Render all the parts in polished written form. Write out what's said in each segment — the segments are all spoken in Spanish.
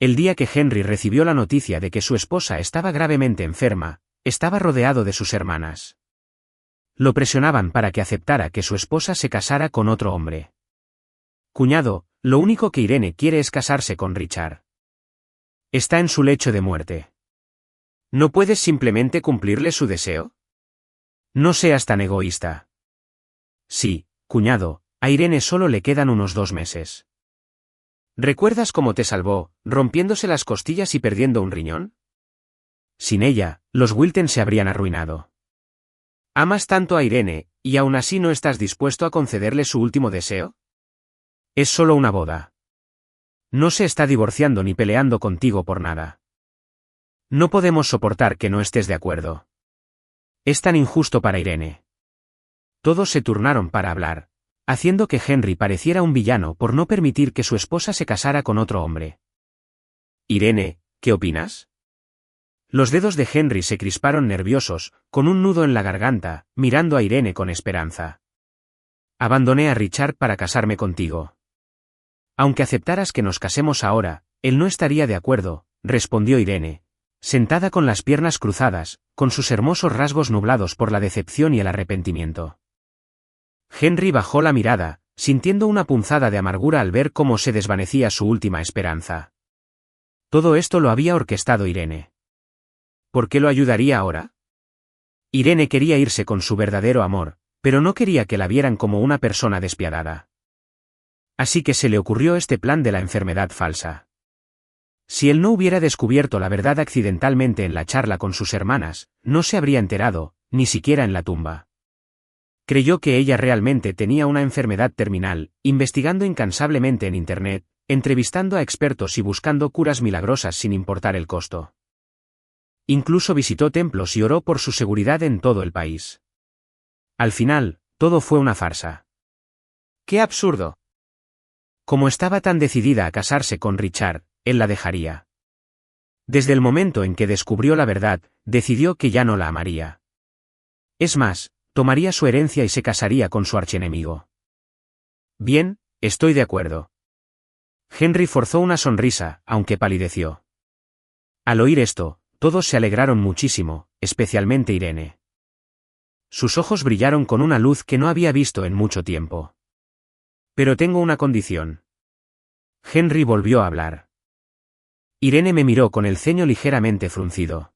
El día que Henry recibió la noticia de que su esposa estaba gravemente enferma, estaba rodeado de sus hermanas. Lo presionaban para que aceptara que su esposa se casara con otro hombre. Cuñado, lo único que Irene quiere es casarse con Richard. Está en su lecho de muerte. ¿No puedes simplemente cumplirle su deseo? No seas tan egoísta. Sí, cuñado, a Irene solo le quedan unos 2 meses. ¿Recuerdas cómo te salvó, rompiéndose las costillas y perdiendo un riñón? Sin ella, los Wilton se habrían arruinado. ¿Amas tanto a Irene, y aún así no estás dispuesto a concederle su último deseo? Es solo una boda. No se está divorciando ni peleando contigo por nada. No podemos soportar que no estés de acuerdo. Es tan injusto para Irene. Todos se turnaron para hablar, haciendo que Henry pareciera un villano por no permitir que su esposa se casara con otro hombre. Irene, ¿qué opinas? Los dedos de Henry se crisparon nerviosos, con un nudo en la garganta, mirando a Irene con esperanza. Abandoné a Richard para casarme contigo. Aunque aceptaras que nos casemos ahora, él no estaría de acuerdo, respondió Irene, sentada con las piernas cruzadas, con sus hermosos rasgos nublados por la decepción y el arrepentimiento. Henry bajó la mirada, sintiendo una punzada de amargura al ver cómo se desvanecía su última esperanza. Todo esto lo había orquestado Irene. ¿Por qué lo ayudaría ahora? Irene quería irse con su verdadero amor, pero no quería que la vieran como una persona despiadada. Así que se le ocurrió este plan de la enfermedad falsa. Si él no hubiera descubierto la verdad accidentalmente en la charla con sus hermanas, no se habría enterado, ni siquiera en la tumba. Creyó que ella realmente tenía una enfermedad terminal, investigando incansablemente en Internet, entrevistando a expertos y buscando curas milagrosas sin importar el costo. Incluso visitó templos y oró por su seguridad en todo el país. Al final, todo fue una farsa. ¡Qué absurdo! Como estaba tan decidida a casarse con Richard, él la dejaría. Desde el momento en que descubrió la verdad, decidió que ya no la amaría. Es más, tomaría su herencia y se casaría con su archienemigo. Bien, estoy de acuerdo. Henry forzó una sonrisa, aunque palideció. Al oír esto, todos se alegraron muchísimo, especialmente Irene. Sus ojos brillaron con una luz que no había visto en mucho tiempo. Pero tengo una condición. Henry volvió a hablar. Irene me miró con el ceño ligeramente fruncido.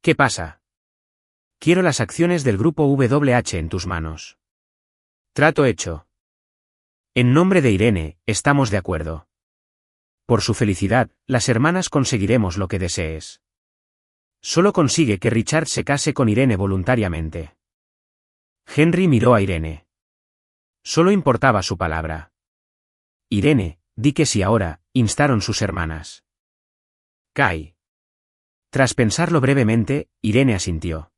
¿Qué pasa? Quiero las acciones del grupo WH en tus manos. Trato hecho. En nombre de Irene, estamos de acuerdo. Por su felicidad, las hermanas conseguiremos lo que desees. Solo consigue que Richard se case con Irene voluntariamente. Henry miró a Irene. Solo importaba su palabra. Irene, di que sí ahora, instaron sus hermanas. Kai. Tras pensarlo brevemente, Irene asintió.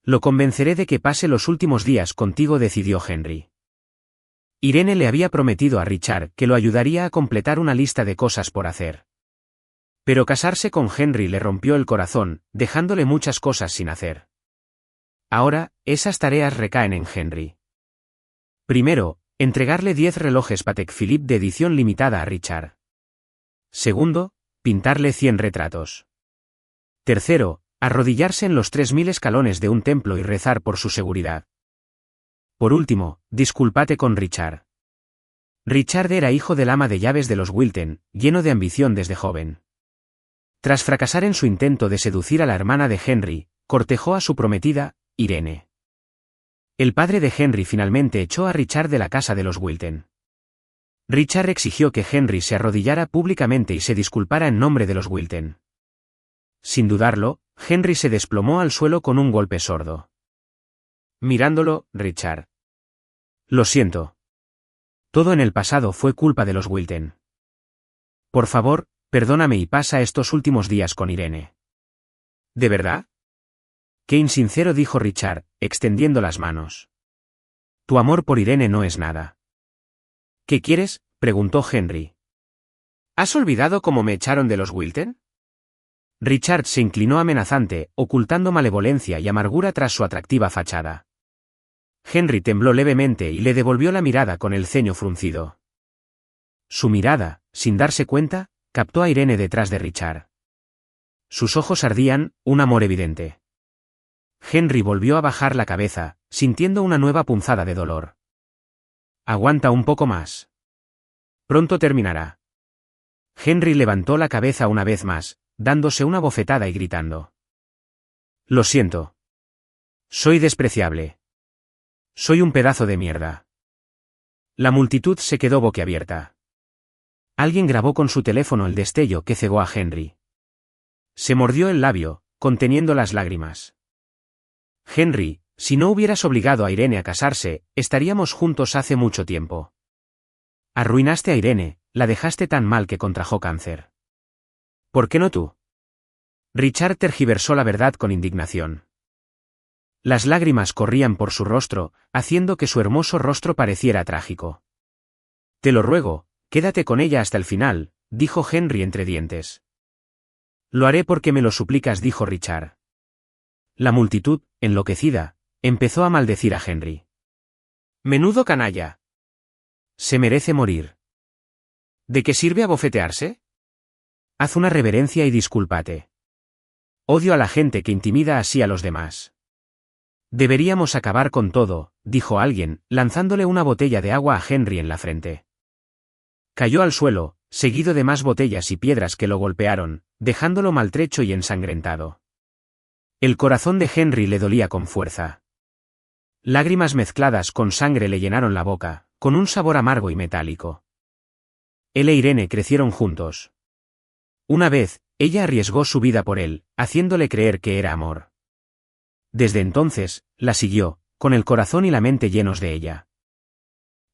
Lo convenceré de que pase los últimos días contigo, decidió Henry. Irene le había prometido a Richard que lo ayudaría a completar una lista de cosas por hacer. Pero casarse con Henry le rompió el corazón, dejándole muchas cosas sin hacer. Ahora, esas tareas recaen en Henry. Primero, entregarle 10 relojes Patek Philippe de edición limitada a Richard. Segundo, pintarle 100 retratos. Tercero, arrodillarse en los 3000 escalones de un templo y rezar por su seguridad. Por último, discúlpate con Richard. Richard era hijo del ama de llaves de los Wilton, lleno de ambición desde joven. Tras fracasar en su intento de seducir a la hermana de Henry, cortejó a su prometida, Irene. El padre de Henry finalmente echó a Richard de la casa de los Wilton. Richard exigió que Henry se arrodillara públicamente y se disculpara en nombre de los Wilton. Sin dudarlo, Henry se desplomó al suelo con un golpe sordo. Mirándolo, Richard. Lo siento. Todo en el pasado fue culpa de los Wilton. Por favor, perdóname y pasa estos últimos días con Irene. ¿De verdad? Qué insincero, dijo Richard, extendiendo las manos. Tu amor por Irene no es nada. ¿Qué quieres?, preguntó Henry. ¿Has olvidado cómo me echaron de los Wilton? Richard se inclinó amenazante, ocultando malevolencia y amargura tras su atractiva fachada. Henry tembló levemente y le devolvió la mirada con el ceño fruncido. Su mirada, sin darse cuenta, captó a Irene detrás de Richard. Sus ojos ardían, un amor evidente. Henry volvió a bajar la cabeza, sintiendo una nueva punzada de dolor. Aguanta un poco más. Pronto terminará. Henry levantó la cabeza una vez más, dándose una bofetada y gritando. Lo siento. Soy despreciable. Soy un pedazo de mierda. La multitud se quedó boquiabierta. Alguien grabó con su teléfono el destello que cegó a Henry. Se mordió el labio, conteniendo las lágrimas. Henry, si no hubieras obligado a Irene a casarse, estaríamos juntos hace mucho tiempo. Arruinaste a Irene, la dejaste tan mal que contrajo cáncer. ¿Por qué no tú? Richard tergiversó la verdad con indignación. Las lágrimas corrían por su rostro, haciendo que su hermoso rostro pareciera trágico. Te lo ruego, quédate con ella hasta el final, dijo Henry entre dientes. Lo haré porque me lo suplicas, dijo Richard. La multitud, enloquecida, empezó a maldecir a Henry. Menudo canalla. Se merece morir. ¿De qué sirve abofetearse? Haz una reverencia y discúlpate. Odio a la gente que intimida así a los demás. Deberíamos acabar con todo, dijo alguien, lanzándole una botella de agua a Henry en la frente. Cayó al suelo, seguido de más botellas y piedras que lo golpearon, dejándolo maltrecho y ensangrentado. El corazón de Henry le dolía con fuerza. Lágrimas mezcladas con sangre le llenaron la boca, con un sabor amargo y metálico. Él e Irene crecieron juntos. Una vez, ella arriesgó su vida por él, haciéndole creer que era amor. Desde entonces, la siguió, con el corazón y la mente llenos de ella.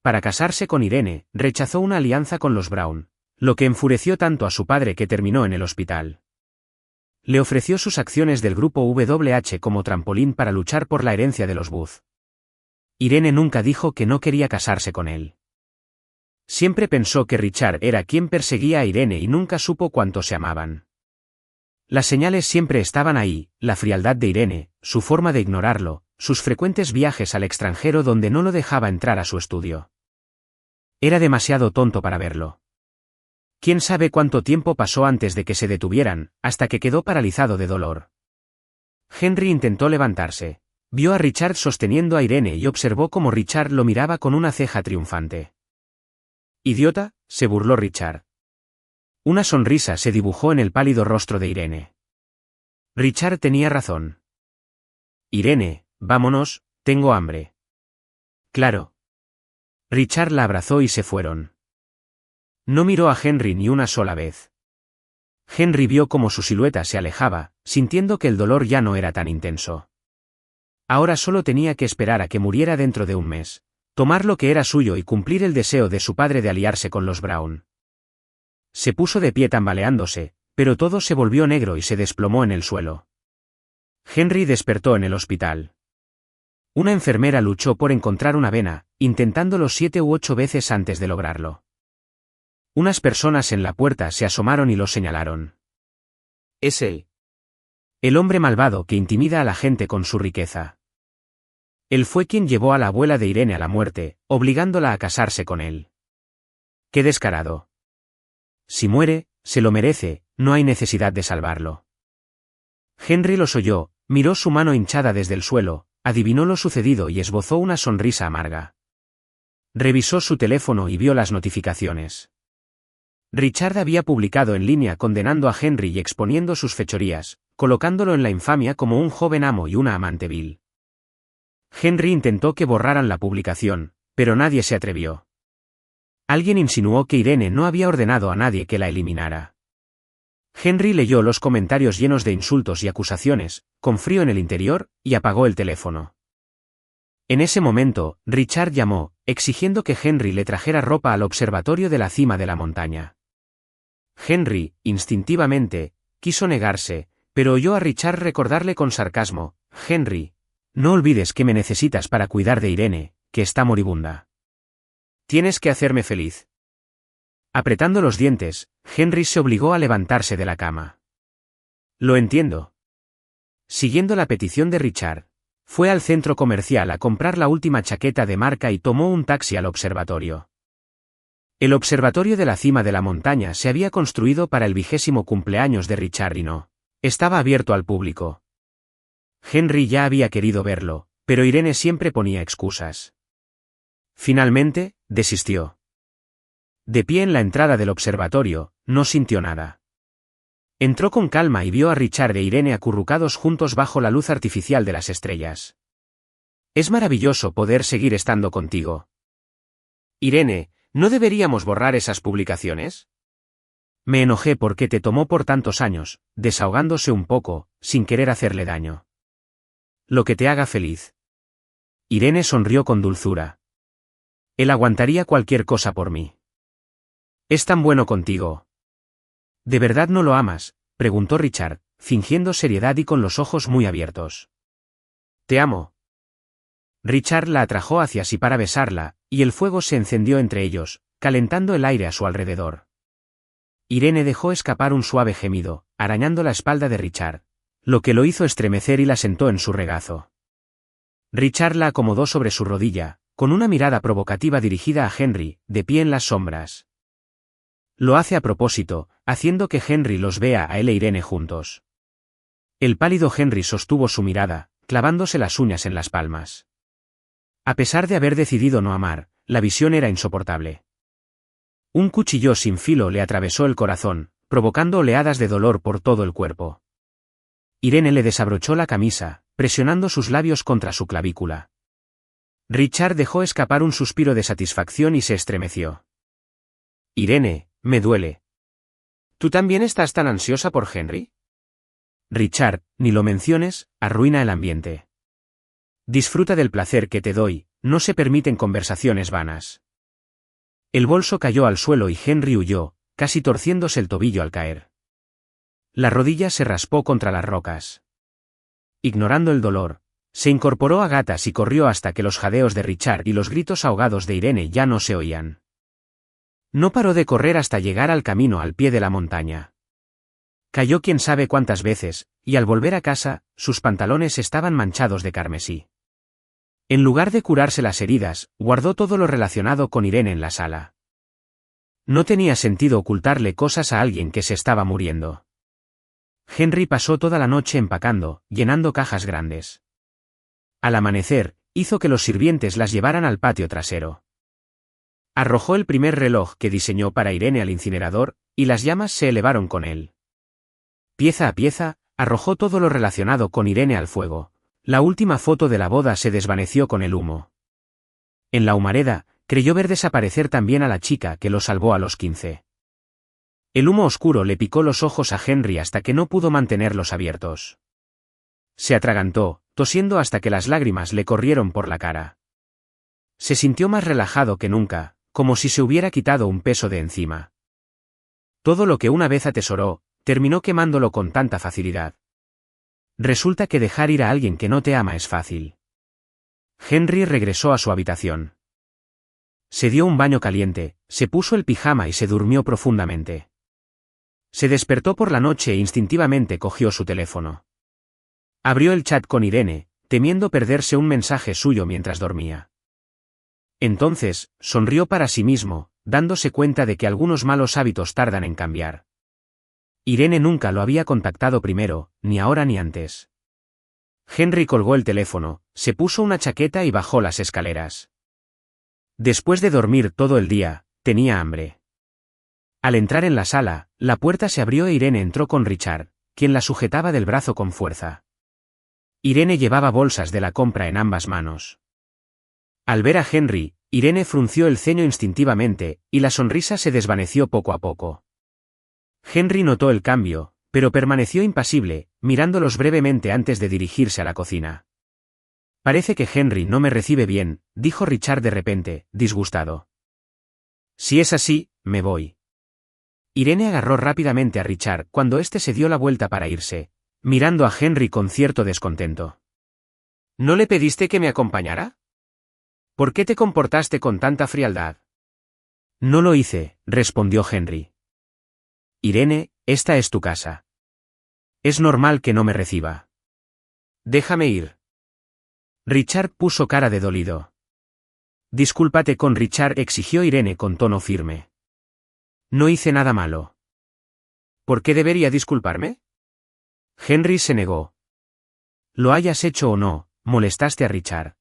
Para casarse con Irene, rechazó una alianza con los Brown, lo que enfureció tanto a su padre que terminó en el hospital. Le ofreció sus acciones del grupo WH como trampolín para luchar por la herencia de los Booth. Irene nunca dijo que no quería casarse con él. Siempre pensó que Richard era quien perseguía a Irene y nunca supo cuánto se amaban. Las señales siempre estaban ahí, la frialdad de Irene, su forma de ignorarlo, sus frecuentes viajes al extranjero donde no lo dejaba entrar a su estudio. Era demasiado tonto para verlo. Quién sabe cuánto tiempo pasó antes de que se detuvieran, hasta que quedó paralizado de dolor. Henry intentó levantarse. Vio a Richard sosteniendo a Irene y observó cómo Richard lo miraba con una ceja triunfante. «Idiota», se burló Richard. Una sonrisa se dibujó en el pálido rostro de Irene. Richard tenía razón. «Irene, vámonos, tengo hambre». «Claro». Richard la abrazó y se fueron. No miró a Henry ni una sola vez. Henry vio cómo su silueta se alejaba, sintiendo que el dolor ya no era tan intenso. Ahora solo tenía que esperar a que muriera dentro de un mes, tomar lo que era suyo y cumplir el deseo de su padre de aliarse con los Brown. Se puso de pie tambaleándose, pero todo se volvió negro y se desplomó en el suelo. Henry despertó en el hospital. Una enfermera luchó por encontrar una vena, intentándolo 7 u 8 veces antes de lograrlo. Unas personas en la puerta se asomaron y lo señalaron. Es él. El hombre malvado que intimida a la gente con su riqueza. Él fue quien llevó a la abuela de Irene a la muerte, obligándola a casarse con él. ¡Qué descarado! Si muere, se lo merece, no hay necesidad de salvarlo. Henry los oyó, miró su mano hinchada desde el suelo, adivinó lo sucedido y esbozó una sonrisa amarga. Revisó su teléfono y vio las notificaciones. Richard había publicado en línea condenando a Henry y exponiendo sus fechorías, colocándolo en la infamia como un joven amo y una amante vil. Henry intentó que borraran la publicación, pero nadie se atrevió. Alguien insinuó que Irene no había ordenado a nadie que la eliminara. Henry leyó los comentarios llenos de insultos y acusaciones, con frío en el interior, y apagó el teléfono. En ese momento, Richard llamó, exigiendo que Henry le trajera ropa al observatorio de la cima de la montaña. Henry, instintivamente, quiso negarse, pero oyó a Richard recordarle con sarcasmo, «Henry, no olvides que me necesitas para cuidar de Irene, que está moribunda. Tienes que hacerme feliz». Apretando los dientes, Henry se obligó a levantarse de la cama. «Lo entiendo». Siguiendo la petición de Richard, fue al centro comercial a comprar la última chaqueta de marca y tomó un taxi al observatorio. El observatorio de la cima de la montaña se había construido para el 20º cumpleaños de Richard y no estaba abierto al público. Henry ya había querido verlo, pero Irene siempre ponía excusas. Finalmente, desistió. De pie en la entrada del observatorio, no sintió nada. Entró con calma y vio a Richard e Irene acurrucados juntos bajo la luz artificial de las estrellas. Es maravilloso poder seguir estando contigo. Irene, ¿no deberíamos borrar esas publicaciones? Me enojé porque te tomó por tantos años, desahogándose un poco, sin querer hacerle daño. Lo que te haga feliz. Irene sonrió con dulzura. Él aguantaría cualquier cosa por mí. Es tan bueno contigo. ¿De verdad no lo amas?, preguntó Richard, fingiendo seriedad y con los ojos muy abiertos. Te amo. Richard la atrajo hacia sí para besarla, y el fuego se encendió entre ellos, calentando el aire a su alrededor. Irene dejó escapar un suave gemido, arañando la espalda de Richard, lo que lo hizo estremecer y la sentó en su regazo. Richard la acomodó sobre su rodilla, con una mirada provocativa dirigida a Henry, de pie en las sombras. Lo hace a propósito, haciendo que Henry los vea a él e Irene juntos. El pálido Henry sostuvo su mirada, clavándose las uñas en las palmas. A pesar de haber decidido no amar, la visión era insoportable. Un cuchillo sin filo le atravesó el corazón, provocando oleadas de dolor por todo el cuerpo. Irene le desabrochó la camisa, presionando sus labios contra su clavícula. Richard dejó escapar un suspiro de satisfacción y se estremeció. Irene, me duele. ¿Tú también estás tan ansiosa por Henry? Richard, ni lo menciones, arruina el ambiente. Disfruta del placer que te doy, no se permiten conversaciones vanas. El bolso cayó al suelo y Henry huyó, casi torciéndose el tobillo al caer. La rodilla se raspó contra las rocas. Ignorando el dolor, se incorporó a gatas y corrió hasta que los jadeos de Richard y los gritos ahogados de Irene ya no se oían. No paró de correr hasta llegar al camino al pie de la montaña. Cayó quién sabe cuántas veces, y al volver a casa, sus pantalones estaban manchados de carmesí. En lugar de curarse las heridas, guardó todo lo relacionado con Irene en la sala. No tenía sentido ocultarle cosas a alguien que se estaba muriendo. Henry pasó toda la noche empacando, llenando cajas grandes. Al amanecer, hizo que los sirvientes las llevaran al patio trasero. Arrojó el primer reloj que diseñó para Irene al incinerador, y las llamas se elevaron con él. Pieza a pieza, arrojó todo lo relacionado con Irene al fuego. La última foto de la boda se desvaneció con el humo. En la humareda, creyó ver desaparecer también a la chica que lo salvó a los 15. El humo oscuro le picó los ojos a Henry hasta que no pudo mantenerlos abiertos. Se atragantó, tosiendo hasta que las lágrimas le corrieron por la cara. Se sintió más relajado que nunca, como si se hubiera quitado un peso de encima. Todo lo que una vez atesoró, terminó quemándolo con tanta facilidad. Resulta que dejar ir a alguien que no te ama es fácil. Henry regresó a su habitación. Se dio un baño caliente, se puso el pijama y se durmió profundamente. Se despertó por la noche e instintivamente cogió su teléfono. Abrió el chat con Irene, temiendo perderse un mensaje suyo mientras dormía. Entonces, sonrió para sí mismo, dándose cuenta de que algunos malos hábitos tardan en cambiar. Irene nunca lo había contactado primero, ni ahora ni antes. Henry colgó el teléfono, se puso una chaqueta y bajó las escaleras. Después de dormir todo el día, tenía hambre. Al entrar en la sala, la puerta se abrió e Irene entró con Richard, quien la sujetaba del brazo con fuerza. Irene llevaba bolsas de la compra en ambas manos. Al ver a Henry, Irene frunció el ceño instintivamente, y la sonrisa se desvaneció poco a poco. Henry notó el cambio, pero permaneció impasible, mirándolos brevemente antes de dirigirse a la cocina. Parece que Henry no me recibe bien, dijo Richard de repente, disgustado. Si es así, me voy. Irene agarró rápidamente a Richard cuando éste se dio la vuelta para irse, mirando a Henry con cierto descontento. ¿No le pediste que me acompañara? ¿Por qué te comportaste con tanta frialdad? No lo hice, respondió Henry. Irene, esta es tu casa. Es normal que no me reciba. Déjame ir. Richard puso cara de dolido. Discúlpate con Richard, exigió Irene con tono firme. No hice nada malo. ¿Por qué debería disculparme? Henry se negó. Lo hayas hecho o no, molestaste a Richard.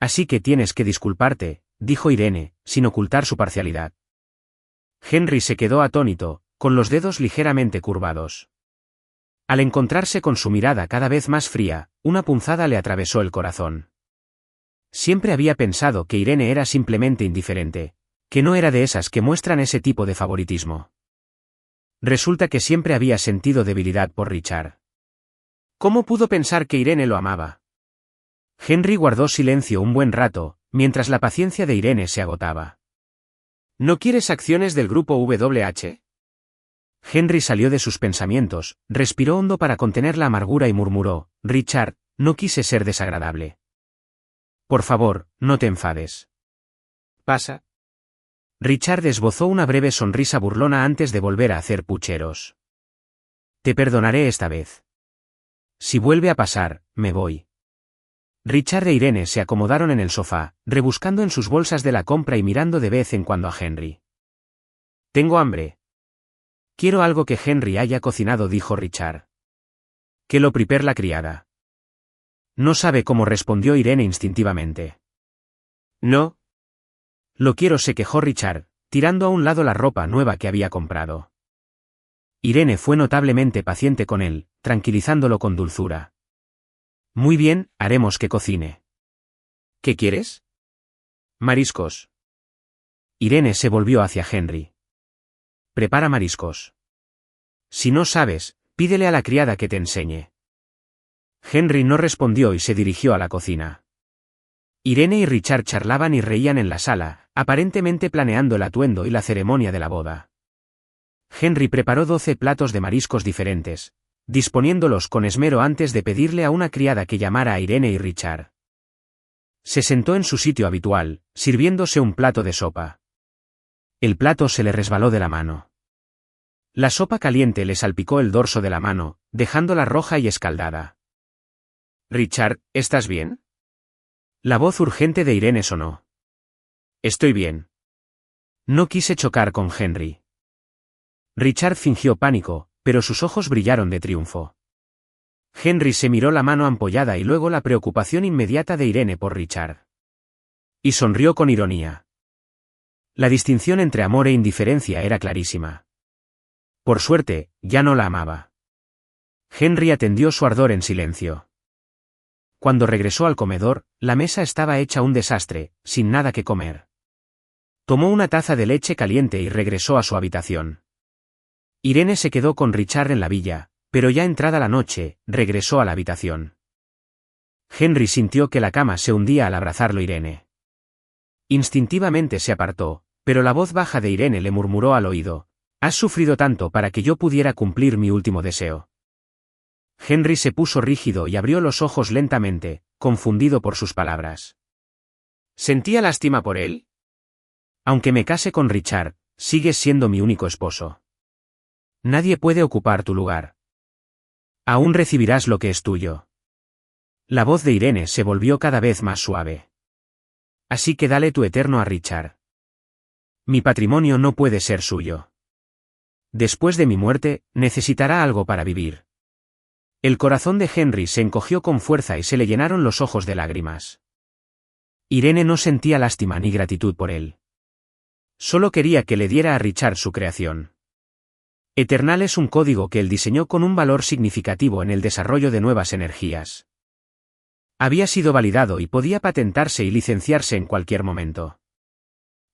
Así que tienes que disculparte, dijo Irene, sin ocultar su parcialidad. Henry se quedó atónito, con los dedos ligeramente curvados. Al encontrarse con su mirada cada vez más fría, una punzada le atravesó el corazón. Siempre había pensado que Irene era simplemente indiferente, que no era de esas que muestran ese tipo de favoritismo. Resulta que siempre había sentido debilidad por Richard. ¿Cómo pudo pensar que Irene lo amaba? Henry guardó silencio un buen rato, mientras la paciencia de Irene se agotaba. ¿No quieres acciones del grupo WH? Henry salió de sus pensamientos, respiró hondo para contener la amargura y murmuró, Richard, no quise ser desagradable. Por favor, no te enfades. ¿Pasa? Richard esbozó una breve sonrisa burlona antes de volver a hacer pucheros. Te perdonaré esta vez. Si vuelve a pasar, me voy. Richard e Irene se acomodaron en el sofá, rebuscando en sus bolsas de la compra y mirando de vez en cuando a Henry. Tengo hambre. Quiero algo que Henry haya cocinado, dijo Richard. Que lo prepare la criada. No sabe cómo, respondió Irene instintivamente. No. Lo quiero, se quejó Richard, tirando a un lado la ropa nueva que había comprado. Irene fue notablemente paciente con él, tranquilizándolo con dulzura. Muy bien, haremos que cocine. ¿Qué quieres? Mariscos. Irene se volvió hacia Henry. Prepara mariscos. Si no sabes, pídele a la criada que te enseñe. Henry no respondió y se dirigió a la cocina. Irene y Richard charlaban y reían en la sala, aparentemente planeando el atuendo y la ceremonia de la boda. Henry preparó 12 platos de mariscos diferentes, disponiéndolos con esmero antes de pedirle a una criada que llamara a Irene y Richard. Se sentó en su sitio habitual, sirviéndose un plato de sopa. El plato se le resbaló de la mano. La sopa caliente le salpicó el dorso de la mano, dejándola roja y escaldada. Richard, ¿estás bien? La voz urgente de Irene sonó. Estoy bien. No quise chocar con Henry. Richard fingió pánico, pero sus ojos brillaron de triunfo. Henry se miró la mano ampollada y luego la preocupación inmediata de Irene por Richard. Y sonrió con ironía. La distinción entre amor e indiferencia era clarísima. Por suerte, ya no la amaba. Henry atendió su ardor en silencio. Cuando regresó al comedor, la mesa estaba hecha un desastre, sin nada que comer. Tomó una taza de leche caliente y regresó a su habitación. Irene se quedó con Richard en la villa, pero ya entrada la noche, regresó a la habitación. Henry sintió que la cama se hundía al abrazarlo Irene. Instintivamente se apartó, pero la voz baja de Irene le murmuró al oído, «Has sufrido tanto para que yo pudiera cumplir mi último deseo». Henry se puso rígido y abrió los ojos lentamente, confundido por sus palabras. ¿Sentía lástima por él? Aunque me case con Richard, sigues siendo mi único esposo. Nadie puede ocupar tu lugar. Aún recibirás lo que es tuyo. La voz de Irene se volvió cada vez más suave. Así que dale tu eterno a Richard. Mi patrimonio no puede ser suyo. Después de mi muerte, necesitará algo para vivir. El corazón de Henry se encogió con fuerza y se le llenaron los ojos de lágrimas. Irene no sentía lástima ni gratitud por él. Solo quería que le diera a Richard su creación. Eternal es un código que él diseñó con un valor significativo en el desarrollo de nuevas energías. Había sido validado y podía patentarse y licenciarse en cualquier momento.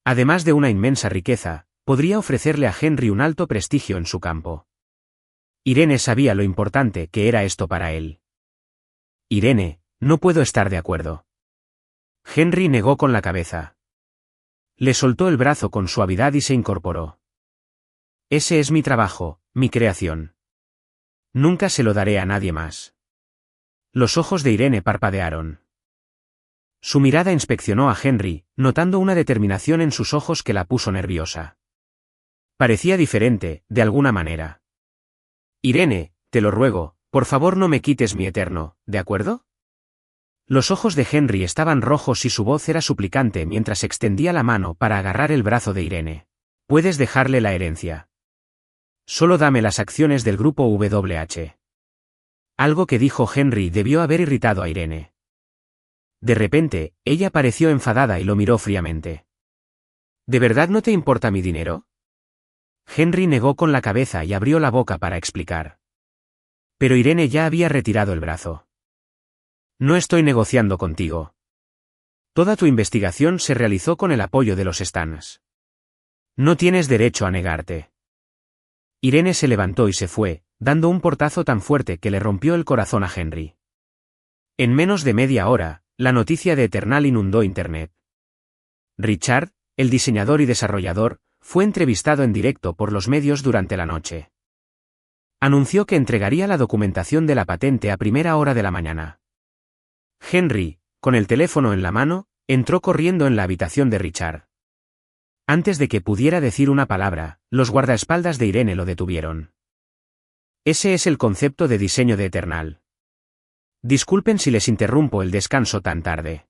Además de una inmensa riqueza, podría ofrecerle a Henry un alto prestigio en su campo. Irene sabía lo importante que era esto para él. Irene, no puedo estar de acuerdo. Henry negó con la cabeza. Le soltó el brazo con suavidad y se incorporó. Ese es mi trabajo, mi creación. Nunca se lo daré a nadie más. Los ojos de Irene parpadearon. Su mirada inspeccionó a Henry, notando una determinación en sus ojos que la puso nerviosa. Parecía diferente, de alguna manera. Irene, te lo ruego, por favor no me quites mi eterno, ¿de acuerdo? Los ojos de Henry estaban rojos y su voz era suplicante mientras extendía la mano para agarrar el brazo de Irene. Puedes dejarle la herencia. Solo dame las acciones del grupo WH. Algo que dijo Henry debió haber irritado a Irene. De repente, ella pareció enfadada y lo miró fríamente. ¿De verdad no te importa mi dinero? Henry negó con la cabeza y abrió la boca para explicar. Pero Irene ya había retirado el brazo. No estoy negociando contigo. Toda tu investigación se realizó con el apoyo de los Stans. No tienes derecho a negarte. Irene se levantó y se fue, dando un portazo tan fuerte que le rompió el corazón a Henry. En menos de media hora, la noticia de Eternal inundó Internet. Richard, el diseñador y desarrollador, fue entrevistado en directo por los medios durante la noche. Anunció que entregaría la documentación de la patente a primera hora de la mañana. Henry, con el teléfono en la mano, entró corriendo en la habitación de Richard. Antes de que pudiera decir una palabra, los guardaespaldas de Irene lo detuvieron. Ese es el concepto de diseño de Eternal. Disculpen si les interrumpo el descanso tan tarde.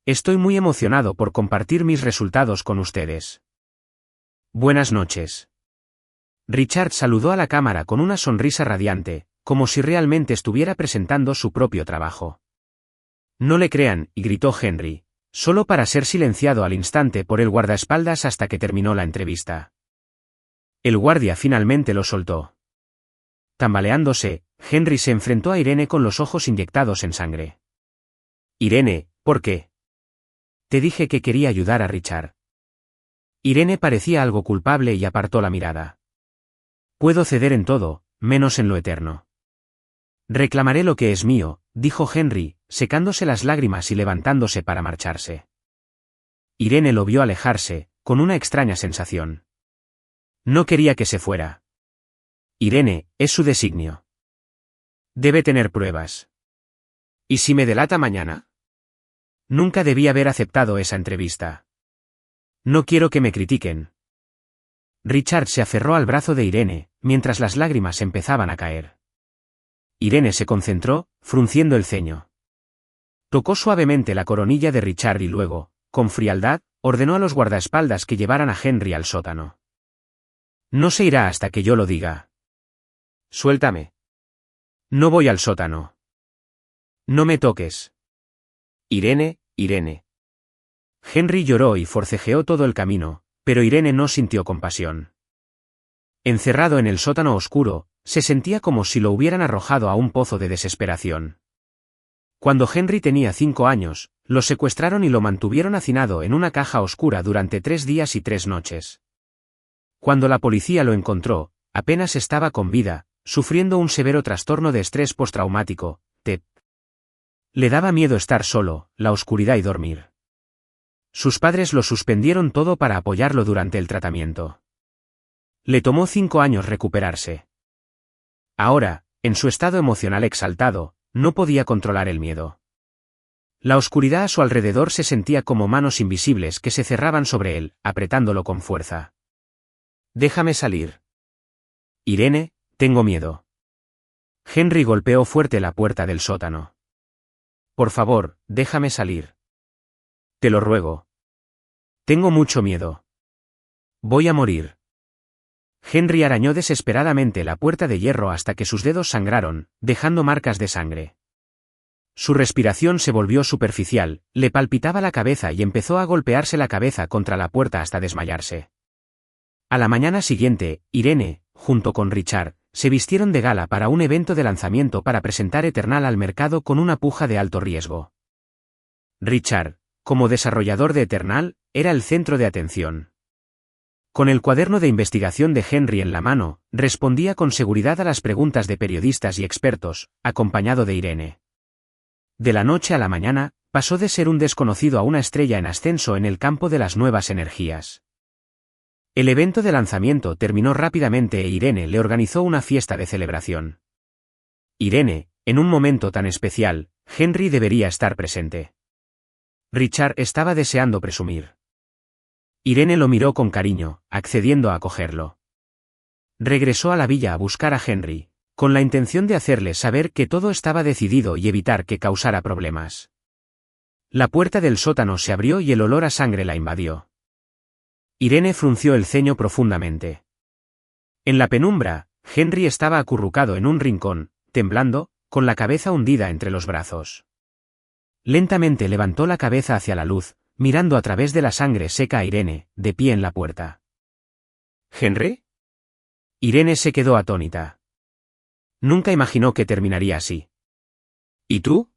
Estoy muy emocionado por compartir mis resultados con ustedes. Buenas noches. Richard saludó a la cámara con una sonrisa radiante, como si realmente estuviera presentando su propio trabajo. No le crean, y gritó Henry, solo para ser silenciado al instante por el guardaespaldas hasta que terminó la entrevista. El guardia finalmente lo soltó. Tambaleándose, Henry se enfrentó a Irene con los ojos inyectados en sangre. Irene, ¿por qué? Te dije que quería ayudar a Richard. Irene parecía algo culpable y apartó la mirada. Puedo ceder en todo, menos en lo eterno. Reclamaré lo que es mío, dijo Henry, secándose las lágrimas y levantándose para marcharse. Irene lo vio alejarse, con una extraña sensación. No quería que se fuera. Irene, es su designio. Debe tener pruebas. ¿Y si me delata mañana? Nunca debí haber aceptado esa entrevista. No quiero que me critiquen. Richard se aferró al brazo de Irene, mientras las lágrimas empezaban a caer. Irene se concentró, frunciendo el ceño. Tocó suavemente la coronilla de Richard y luego, con frialdad, ordenó a los guardaespaldas que llevaran a Henry al sótano. No se irá hasta que yo lo diga. Suéltame. No voy al sótano. No me toques. Irene, Irene. Henry lloró y forcejeó todo el camino, pero Irene no sintió compasión. Encerrado en el sótano oscuro, se sentía como si lo hubieran arrojado a un pozo de desesperación. Cuando Henry tenía 5 años, lo secuestraron y lo mantuvieron hacinado en una caja oscura durante 3 días y 3 noches. Cuando la policía lo encontró, apenas estaba con vida, sufriendo un severo trastorno de estrés postraumático, TEP. Le daba miedo estar solo, la oscuridad y dormir. Sus padres lo suspendieron todo para apoyarlo durante el tratamiento. Le tomó 5 años recuperarse. Ahora, en su estado emocional exaltado, no podía controlar el miedo. La oscuridad a su alrededor se sentía como manos invisibles que se cerraban sobre él, apretándolo con fuerza. Déjame salir. Irene, tengo miedo. Henry golpeó fuerte la puerta del sótano. Por favor, déjame salir. Te lo ruego. Tengo mucho miedo. Voy a morir. Henry arañó desesperadamente la puerta de hierro hasta que sus dedos sangraron, dejando marcas de sangre. Su respiración se volvió superficial, le palpitaba la cabeza y empezó a golpearse la cabeza contra la puerta hasta desmayarse. A la mañana siguiente, Irene, junto con Richard, se vistieron de gala para un evento de lanzamiento para presentar Eternal al mercado con una puja de alto riesgo. Richard, como desarrollador de Eternal, era el centro de atención. Con el cuaderno de investigación de Henry en la mano, respondía con seguridad a las preguntas de periodistas y expertos, acompañado de Irene. De la noche a la mañana, pasó de ser un desconocido a una estrella en ascenso en el campo de las nuevas energías. El evento de lanzamiento terminó rápidamente e Irene le organizó una fiesta de celebración. Irene, en un momento tan especial, Henry debería estar presente. Richard estaba deseando presumir. Irene lo miró con cariño, accediendo a acogerlo. Regresó a la villa a buscar a Henry, con la intención de hacerle saber que todo estaba decidido y evitar que causara problemas. La puerta del sótano se abrió y el olor a sangre la invadió. Irene frunció el ceño profundamente. En la penumbra, Henry estaba acurrucado en un rincón, temblando, con la cabeza hundida entre los brazos. Lentamente levantó la cabeza hacia la luz, mirando a través de la sangre seca a Irene, de pie en la puerta. ¿Henry? Irene se quedó atónita. Nunca imaginó que terminaría así. ¿Y tú?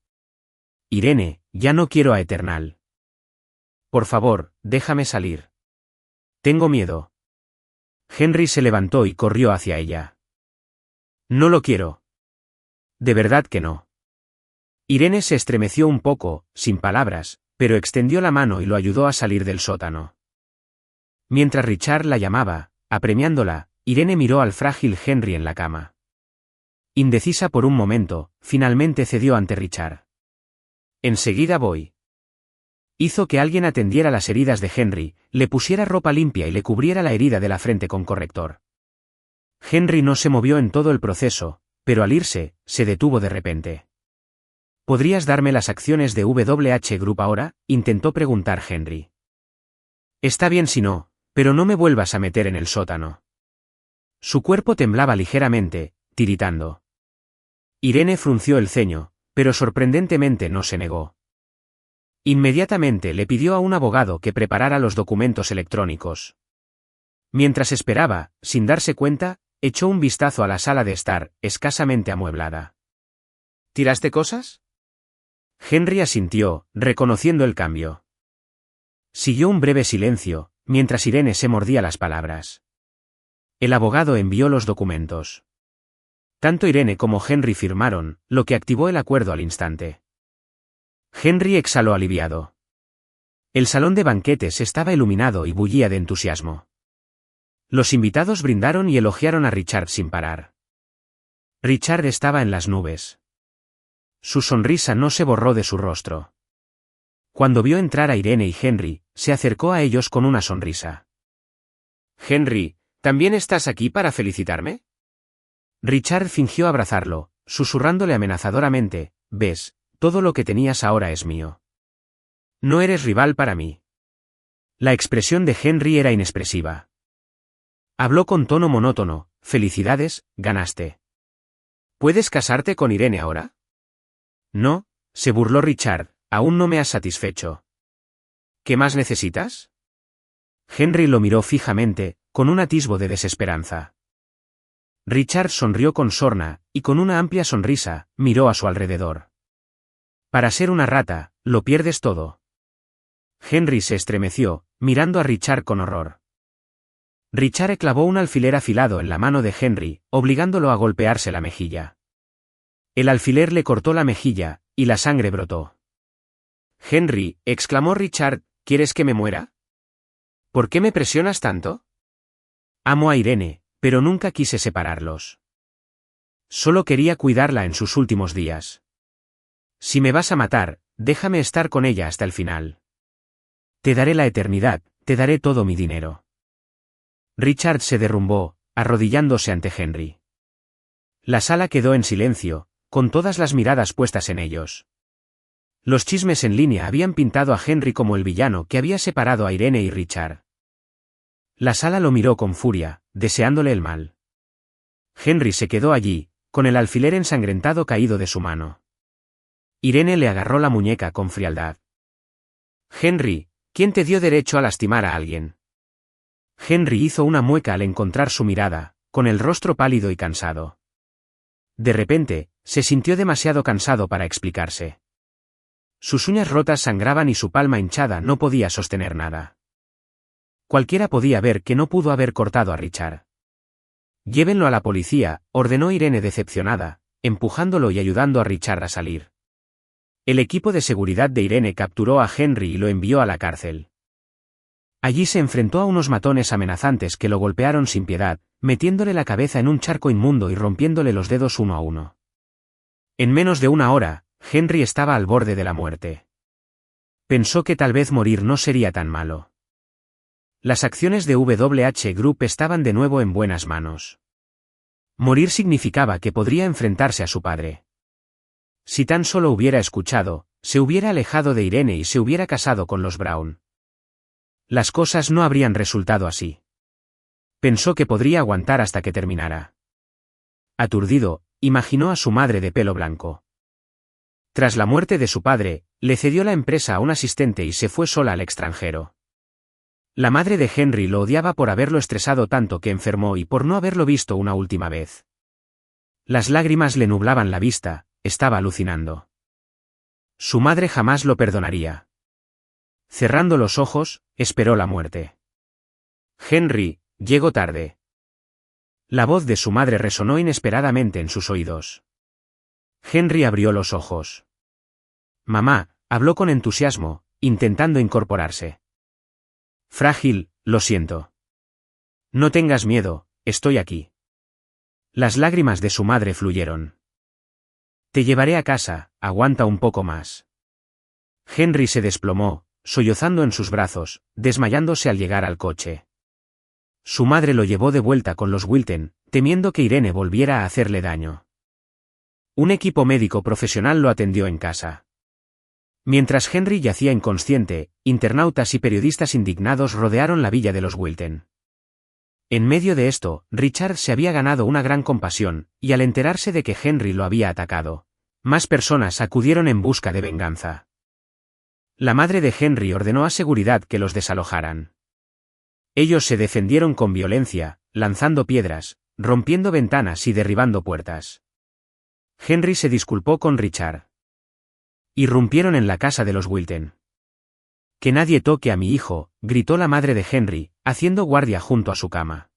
Irene, ya no quiero a Eternal. Por favor, déjame salir. Tengo miedo. Henry se levantó y corrió hacia ella. No lo quiero. De verdad que no. Irene se estremeció un poco, sin palabras, pero extendió la mano y lo ayudó a salir del sótano. Mientras Richard la llamaba, apremiándola, Irene miró al frágil Henry en la cama. Indecisa por un momento, finalmente cedió ante Richard. Enseguida voy. Hizo que alguien atendiera las heridas de Henry, le pusiera ropa limpia y le cubriera la herida de la frente con corrector. Henry no se movió en todo el proceso, pero al irse, se detuvo de repente. ¿Podrías darme las acciones de WH Group ahora?, intentó preguntar Henry. Está bien si no, pero no me vuelvas a meter en el sótano. Su cuerpo temblaba ligeramente, tiritando. Irene frunció el ceño, pero sorprendentemente no se negó. Inmediatamente le pidió a un abogado que preparara los documentos electrónicos. Mientras esperaba, sin darse cuenta, echó un vistazo a la sala de estar, escasamente amueblada. ¿Tiraste cosas? Henry asintió, reconociendo el cambio. Siguió un breve silencio, mientras Irene se mordía las palabras. El abogado envió los documentos. Tanto Irene como Henry firmaron, lo que activó el acuerdo al instante. Henry exhaló aliviado. El salón de banquetes estaba iluminado y bullía de entusiasmo. Los invitados brindaron y elogiaron a Richard sin parar. Richard estaba en las nubes. Su sonrisa no se borró de su rostro. Cuando vio entrar a Irene y Henry, se acercó a ellos con una sonrisa. Henry, ¿también estás aquí para felicitarme? Richard fingió abrazarlo, susurrándole amenazadoramente, «¿Ves? Todo lo que tenías ahora es mío. No eres rival para mí». La expresión de Henry era inexpresiva. Habló con tono monótono, «Felicidades, ganaste. ¿Puedes casarte con Irene ahora?» No, se burló Richard, «aún no me has satisfecho». ¿Qué más necesitas? Henry lo miró fijamente, con un atisbo de desesperanza. Richard sonrió con sorna, y con una amplia sonrisa, miró a su alrededor. Para ser una rata, lo pierdes todo. Henry se estremeció, mirando a Richard con horror. Richard clavó un alfiler afilado en la mano de Henry, obligándolo a golpearse la mejilla. El alfiler le cortó la mejilla, y la sangre brotó. Henry, exclamó Richard, ¿quieres que me muera? ¿Por qué me presionas tanto? Amo a Irene, pero nunca quise separarlos. Solo quería cuidarla en sus últimos días. Si me vas a matar, déjame estar con ella hasta el final. Te daré la eternidad, te daré todo mi dinero. Richard se derrumbó, arrodillándose ante Henry. La sala quedó en silencio, con todas las miradas puestas en ellos. Los chismes en línea habían pintado a Henry como el villano que había separado a Irene y Richard. La sala lo miró con furia, deseándole el mal. Henry se quedó allí, con el alfiler ensangrentado caído de su mano. Irene le agarró la muñeca con frialdad. Henry, ¿quién te dio derecho a lastimar a alguien? Henry hizo una mueca al encontrar su mirada, con el rostro pálido y cansado. De repente, se sintió demasiado cansado para explicarse. Sus uñas rotas sangraban y su palma hinchada no podía sostener nada. Cualquiera podía ver que no pudo haber cortado a Richard. Llévenlo a la policía, ordenó Irene decepcionada, empujándolo y ayudando a Richard a salir. El equipo de seguridad de Irene capturó a Henry y lo envió a la cárcel. Allí se enfrentó a unos matones amenazantes que lo golpearon sin piedad, metiéndole la cabeza en un charco inmundo y rompiéndole los dedos uno a uno. En menos de una hora, Henry estaba al borde de la muerte. Pensó que tal vez morir no sería tan malo. Las acciones de WH Group estaban de nuevo en buenas manos. Morir significaba que podría enfrentarse a su padre. Si tan solo hubiera escuchado, se hubiera alejado de Irene y se hubiera casado con los Brown. Las cosas no habrían resultado así. Pensó que podría aguantar hasta que terminara. Aturdido, imaginó a su madre de pelo blanco. Tras la muerte de su padre, le cedió la empresa a un asistente y se fue sola al extranjero. La madre de Henry lo odiaba por haberlo estresado tanto que enfermó y por no haberlo visto una última vez. Las lágrimas le nublaban la vista, estaba alucinando. Su madre jamás lo perdonaría. Cerrando los ojos, esperó la muerte. Henry, llegó tarde. La voz de su madre resonó inesperadamente en sus oídos. Henry abrió los ojos. Mamá, habló con entusiasmo, intentando incorporarse. Frágil, lo siento. No tengas miedo, estoy aquí. Las lágrimas de su madre fluyeron. Te llevaré a casa, aguanta un poco más. Henry se desplomó, sollozando en sus brazos, desmayándose al llegar al coche. Su madre lo llevó de vuelta con los Wilton, temiendo que Irene volviera a hacerle daño. Un equipo médico profesional lo atendió en casa. Mientras Henry yacía inconsciente, internautas y periodistas indignados rodearon la villa de los Wilton. En medio de esto, Richard se había ganado una gran compasión, y al enterarse de que Henry lo había atacado, más personas acudieron en busca de venganza. La madre de Henry ordenó a seguridad que los desalojaran. Ellos se defendieron con violencia, lanzando piedras, rompiendo ventanas y derribando puertas. Henry se disculpó con Richard. Irrumpieron en la casa de los Wilton. Que nadie toque a mi hijo, gritó la madre de Henry, haciendo guardia junto a su cama.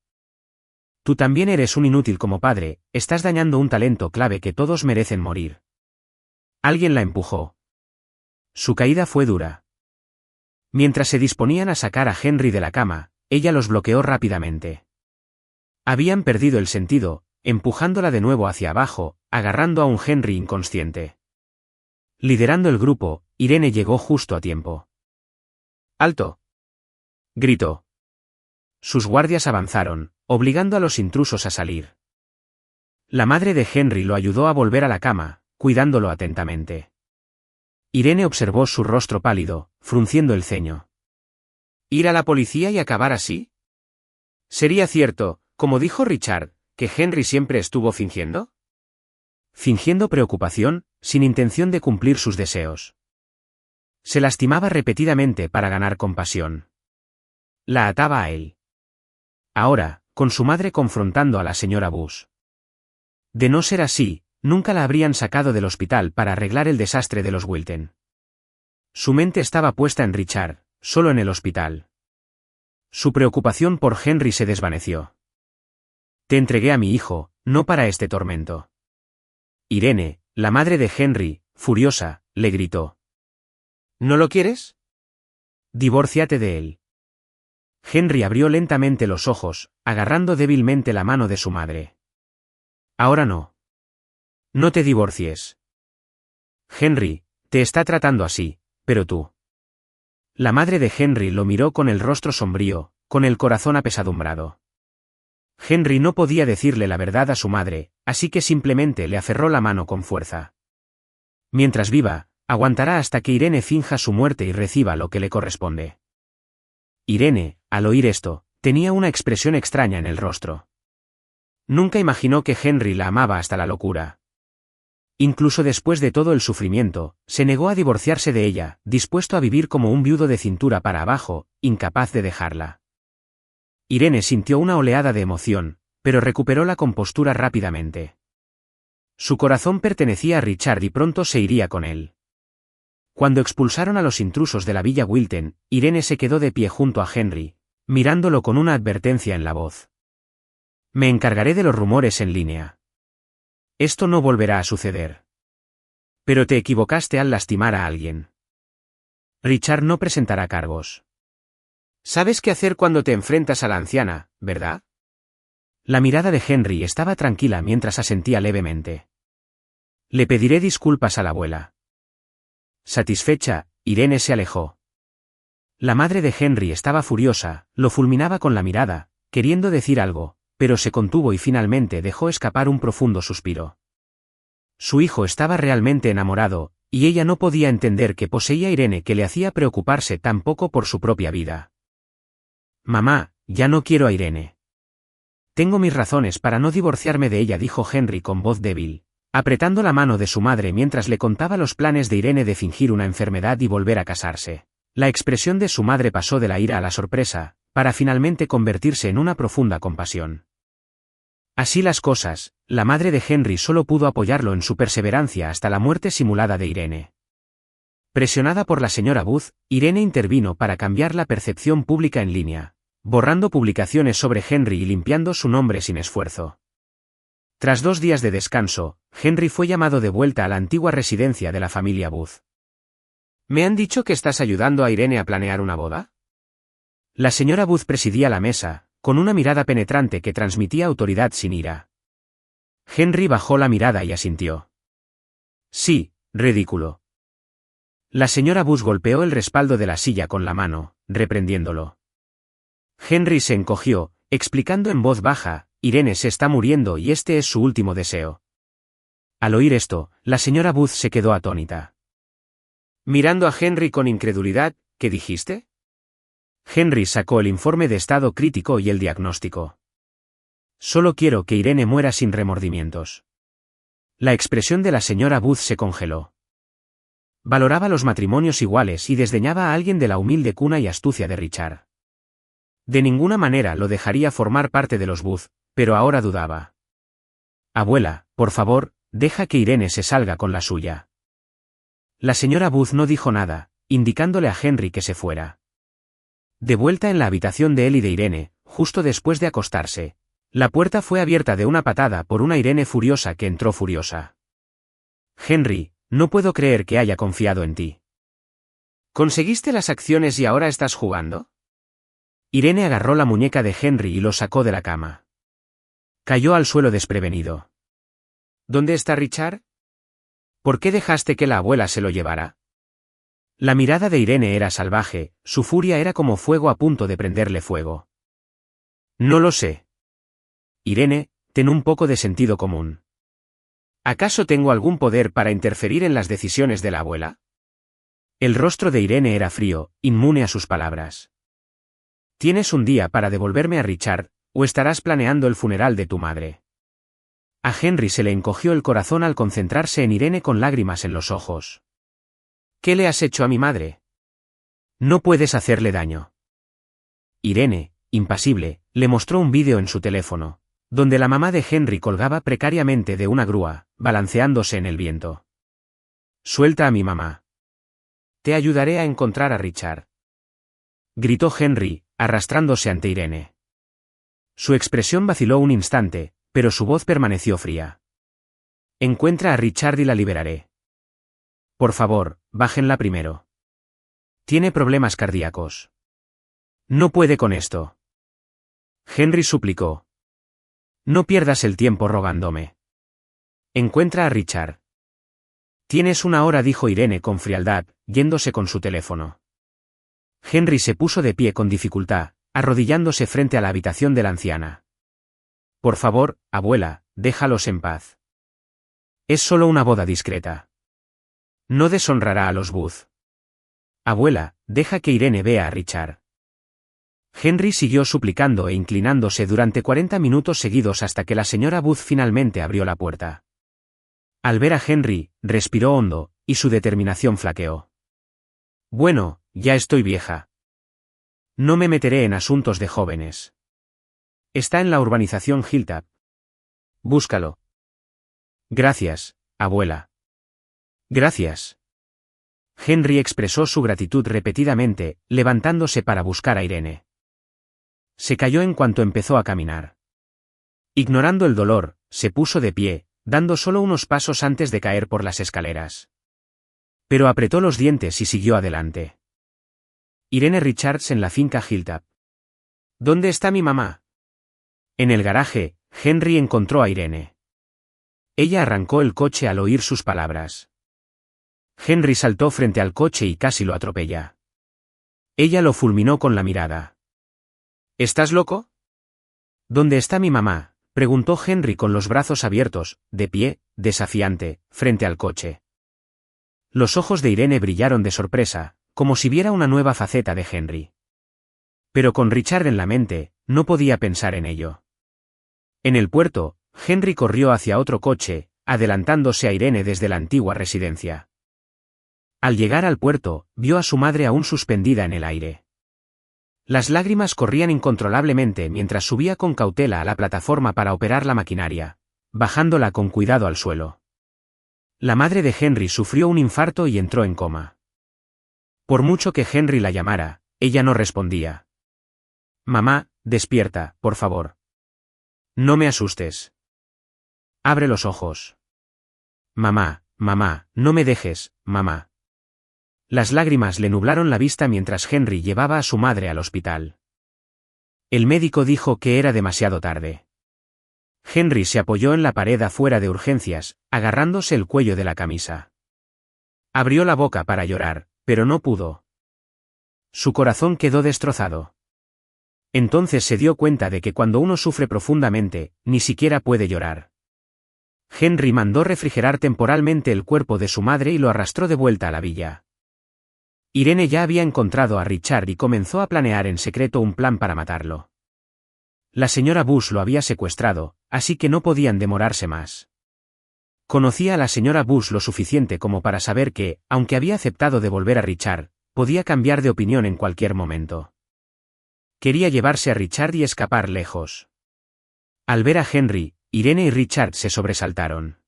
Tú también eres un inútil como padre, estás dañando un talento clave que todos merecen morir. Alguien la empujó. Su caída fue dura. Mientras se disponían a sacar a Henry de la cama, ella los bloqueó rápidamente. Habían perdido el sentido, empujándola de nuevo hacia abajo, agarrando a un Henry inconsciente. Liderando el grupo, Irene llegó justo a tiempo. ¡Alto!, gritó. Sus guardias avanzaron, obligando a los intrusos a salir. La madre de Henry lo ayudó a volver a la cama, cuidándolo atentamente. Irene observó su rostro pálido, frunciendo el ceño. ¿Ir a la policía y acabar así? ¿Sería cierto, como dijo Richard, que Henry siempre estuvo fingiendo? Fingiendo preocupación, sin intención de cumplir sus deseos. Se lastimaba repetidamente para ganar compasión. La ataba a él. Ahora, con su madre confrontando a la señora Bush. De no ser así, nunca la habrían sacado del hospital para arreglar el desastre de los Wilton. Su mente estaba puesta en Richard, solo en el hospital. Su preocupación por Henry se desvaneció. Te entregué a mi hijo, no para este tormento. Irene, la madre de Henry, furiosa, le gritó. ¿No lo quieres? Divórciate de él. Henry abrió lentamente los ojos, agarrando débilmente la mano de su madre. Ahora no. No te divorcies. Henry, te está tratando así, pero tú. La madre de Henry lo miró con el rostro sombrío, con el corazón apesadumbrado. Henry no podía decirle la verdad a su madre, así que simplemente le aferró la mano con fuerza. Mientras viva, aguantará hasta que Irene finja su muerte y reciba lo que le corresponde. Irene, al oír esto, tenía una expresión extraña en el rostro. Nunca imaginó que Henry la amaba hasta la locura. Incluso después de todo el sufrimiento, se negó a divorciarse de ella, dispuesto a vivir como un viudo de cintura para abajo, incapaz de dejarla. Irene sintió una oleada de emoción, pero recuperó la compostura rápidamente. Su corazón pertenecía a Richard y pronto se iría con él. Cuando expulsaron a los intrusos de la villa Wilton, Irene se quedó de pie junto a Henry, mirándolo con una advertencia en la voz. Me encargaré de los rumores en línea. Esto no volverá a suceder. Pero te equivocaste al lastimar a alguien. Richard no presentará cargos. Sabes qué hacer cuando te enfrentas a la anciana, ¿verdad? La mirada de Henry estaba tranquila mientras asentía levemente. Le pediré disculpas a la abuela. Satisfecha, Irene se alejó. La madre de Henry estaba furiosa, lo fulminaba con la mirada, queriendo decir algo, pero se contuvo y finalmente dejó escapar un profundo suspiro. Su hijo estaba realmente enamorado, y ella no podía entender qué poseía Irene que le hacía preocuparse tan poco por su propia vida. Mamá, ya no quiero a Irene. Tengo mis razones para no divorciarme de ella, dijo Henry con voz débil, apretando la mano de su madre mientras le contaba los planes de Irene de fingir una enfermedad y volver a casarse. La expresión de su madre pasó de la ira a la sorpresa, para finalmente convertirse en una profunda compasión. Así las cosas, la madre de Henry solo pudo apoyarlo en su perseverancia hasta la muerte simulada de Irene. Presionada por la señora Booth, Irene intervino para cambiar la percepción pública en línea, borrando publicaciones sobre Henry y limpiando su nombre sin esfuerzo. Tras 2 días de descanso, Henry fue llamado de vuelta a la antigua residencia de la familia Booth. ¿Me han dicho que estás ayudando a Irene a planear una boda? La señora Booth presidía la mesa, con una mirada penetrante que transmitía autoridad sin ira. Henry bajó la mirada y asintió. Sí, ridículo. La señora Booth golpeó el respaldo de la silla con la mano, reprendiéndolo. Henry se encogió, explicando en voz baja, Irene se está muriendo y este es su último deseo. Al oír esto, la señora Booth se quedó atónita. Mirando a Henry con incredulidad, ¿qué dijiste? Henry sacó el informe de estado crítico y el diagnóstico. Solo quiero que Irene muera sin remordimientos. La expresión de la señora Booth se congeló. Valoraba los matrimonios iguales y desdeñaba a alguien de la humilde cuna y astucia de Richard. De ninguna manera lo dejaría formar parte de los Booth, pero ahora dudaba. Abuela, por favor, deja que Irene se salga con la suya. La señora Booth no dijo nada, indicándole a Henry que se fuera. De vuelta en la habitación de él y de Irene, justo después de acostarse, la puerta fue abierta de una patada por una Irene furiosa que entró furiosa. Henry, no puedo creer que haya confiado en ti. ¿Conseguiste las acciones y ahora estás jugando? Irene agarró la muñeca de Henry y lo sacó de la cama. Cayó al suelo desprevenido. ¿Dónde está Richard? ¿Por qué dejaste que la abuela se lo llevara? La mirada de Irene era salvaje, su furia era como fuego a punto de prenderle fuego. No lo sé. Irene, ten un poco de sentido común. ¿Acaso tengo algún poder para interferir en las decisiones de la abuela? El rostro de Irene era frío, inmune a sus palabras. Tienes un día para devolverme a Richard, o estarás planeando el funeral de tu madre. A Henry se le encogió el corazón al concentrarse en Irene con lágrimas en los ojos. ¿Qué le has hecho a mi madre? No puedes hacerle daño. Irene, impasible, le mostró un vídeo en su teléfono, donde la mamá de Henry colgaba precariamente de una grúa, balanceándose en el viento. Suelta a mi mamá. Te ayudaré a encontrar a Richard. Gritó Henry, arrastrándose ante Irene. Su expresión vaciló un instante, pero su voz permaneció fría. Encuentra a Richard y la liberaré. Por favor, bájenla primero. Tiene problemas cardíacos. No puede con esto. Henry suplicó. No pierdas el tiempo rogándome. Encuentra a Richard. Tienes 1 hora, dijo Irene con frialdad, yéndose con su teléfono. Henry se puso de pie con dificultad, arrodillándose frente a la habitación de la anciana. Por favor, abuela, déjalos en paz. Es solo una boda discreta. No deshonrará a los Booth. Abuela, deja que Irene vea a Richard. Henry siguió suplicando e inclinándose durante 40 minutos seguidos hasta que la señora Booth finalmente abrió la puerta. Al ver a Henry, respiró hondo, y su determinación flaqueó. Bueno, ya estoy vieja. No me meteré en asuntos de jóvenes. Está en la urbanización Hilltop. Búscalo. Gracias, abuela. Gracias. Henry expresó su gratitud repetidamente, levantándose para buscar a Irene. Se cayó en cuanto empezó a caminar. Ignorando el dolor, se puso de pie, dando solo unos pasos antes de caer por las escaleras. Pero apretó los dientes y siguió adelante. Irene Richards en la finca Hilltop. ¿Dónde está mi mamá? En el garaje, Henry encontró a Irene. Ella arrancó el coche al oír sus palabras. Henry saltó frente al coche y casi lo atropella. Ella lo fulminó con la mirada. ¿Estás loco? ¿Dónde está mi mamá?, preguntó Henry con los brazos abiertos, de pie, desafiante, frente al coche. Los ojos de Irene brillaron de sorpresa, como si viera una nueva faceta de Henry. Pero con Richard en la mente, no podía pensar en ello. En el puerto, Henry corrió hacia otro coche, adelantándose a Irene desde la antigua residencia. Al llegar al puerto, vio a su madre aún suspendida en el aire. Las lágrimas corrían incontrolablemente mientras subía con cautela a la plataforma para operar la maquinaria, bajándola con cuidado al suelo. La madre de Henry sufrió un infarto y entró en coma. Por mucho que Henry la llamara, ella no respondía. «Mamá, despierta, por favor. No me asustes. Abre los ojos. Mamá, mamá, no me dejes, mamá». Las lágrimas le nublaron la vista mientras Henry llevaba a su madre al hospital. El médico dijo que era demasiado tarde. Henry se apoyó en la pared afuera de urgencias, agarrándose el cuello de la camisa. Abrió la boca para llorar, pero no pudo. Su corazón quedó destrozado. Entonces se dio cuenta de que cuando uno sufre profundamente, ni siquiera puede llorar. Henry mandó refrigerar temporalmente el cuerpo de su madre y lo arrastró de vuelta a la villa. Irene ya había encontrado a Richard y comenzó a planear en secreto un plan para matarlo. La señora Bush lo había secuestrado, así que no podían demorarse más. Conocía a la señora Bush lo suficiente como para saber que, aunque había aceptado devolver a Richard, podía cambiar de opinión en cualquier momento. Quería llevarse a Richard y escapar lejos. Al ver a Henry, Irene y Richard se sobresaltaron.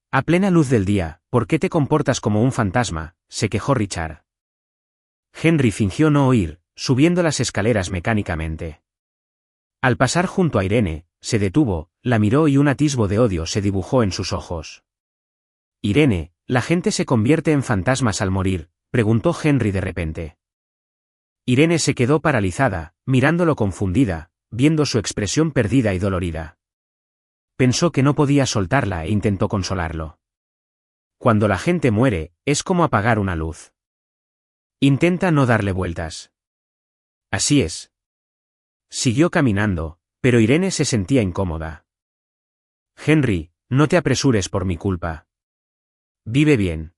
A plena luz del día, ¿por qué te comportas como un fantasma?, se quejó Richard. Henry fingió no oír, subiendo las escaleras mecánicamente. Al pasar junto a Irene, se detuvo, la miró y un atisbo de odio se dibujó en sus ojos. «Irene, ¿la gente se convierte en fantasmas al morir?», preguntó Henry de repente. Irene se quedó paralizada, mirándolo confundida, viendo su expresión perdida y dolorida. Pensó que no podía soltarla e intentó consolarlo. «Cuando la gente muere, es como apagar una luz. Intenta no darle vueltas». «Así es». Siguió caminando, pero Irene se sentía incómoda. «Henry, no te apresures por mi culpa. Vive bien».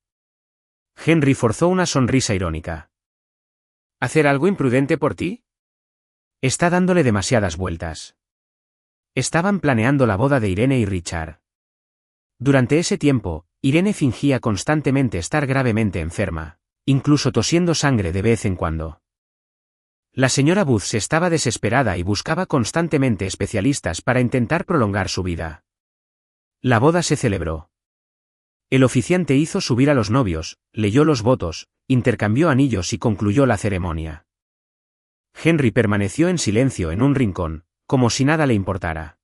Henry forzó una sonrisa irónica. ¿Hacer algo imprudente por ti? Está dándole demasiadas vueltas. Estaban planeando la boda de Irene y Richard. Durante ese tiempo, Irene fingía constantemente estar gravemente enferma, incluso tosiendo sangre de vez en cuando. La señora Booth estaba desesperada y buscaba constantemente especialistas para intentar prolongar su vida. La boda se celebró. El oficiante hizo subir a los novios, leyó los votos, intercambió anillos y concluyó la ceremonia. Henry permaneció en silencio en un rincón, como si nada le importara.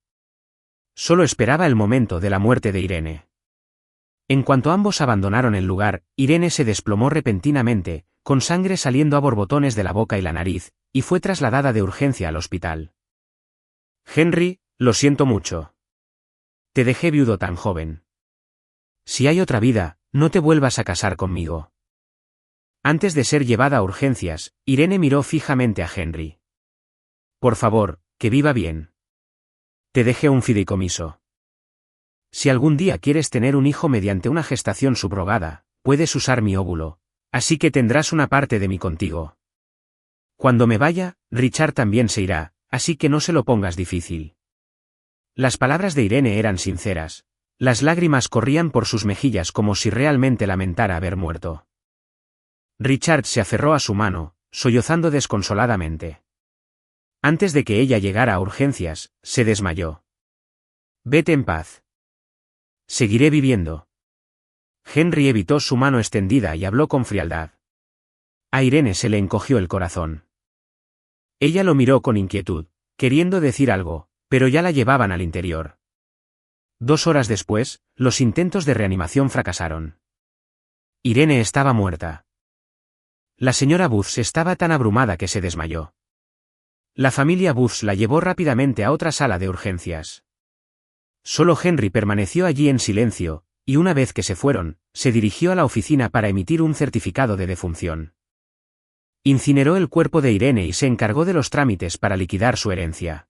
Solo esperaba el momento de la muerte de Irene. En cuanto ambos abandonaron el lugar, Irene se desplomó repentinamente, con sangre saliendo a borbotones de la boca y la nariz, y fue trasladada de urgencia al hospital. «Henry, lo siento mucho. Te dejé viudo tan joven. Si hay otra vida, no te vuelvas a casar conmigo». Antes de ser llevada a urgencias, Irene miró fijamente a Henry. «Por favor, que viva bien. Te dejé un fideicomiso. Si algún día quieres tener un hijo mediante una gestación subrogada, puedes usar mi óvulo, así que tendrás una parte de mí contigo. Cuando me vaya, Richard también se irá, así que no se lo pongas difícil». Las palabras de Irene eran sinceras. Las lágrimas corrían por sus mejillas como si realmente lamentara haber muerto. Richard se aferró a su mano, sollozando desconsoladamente. Antes de que ella llegara a urgencias, se desmayó. «Vete en paz. Seguiré viviendo». Henry evitó su mano extendida y habló con frialdad. A Irene se le encogió el corazón. Ella lo miró con inquietud, queriendo decir algo, pero ya la llevaban al interior. 2 horas después, los intentos de reanimación fracasaron. Irene estaba muerta. La señora Booth estaba tan abrumada que se desmayó. La familia Booth la llevó rápidamente a otra sala de urgencias. Solo Henry permaneció allí en silencio, y una vez que se fueron, se dirigió a la oficina para emitir un certificado de defunción. Incineró el cuerpo de Irene y se encargó de los trámites para liquidar su herencia.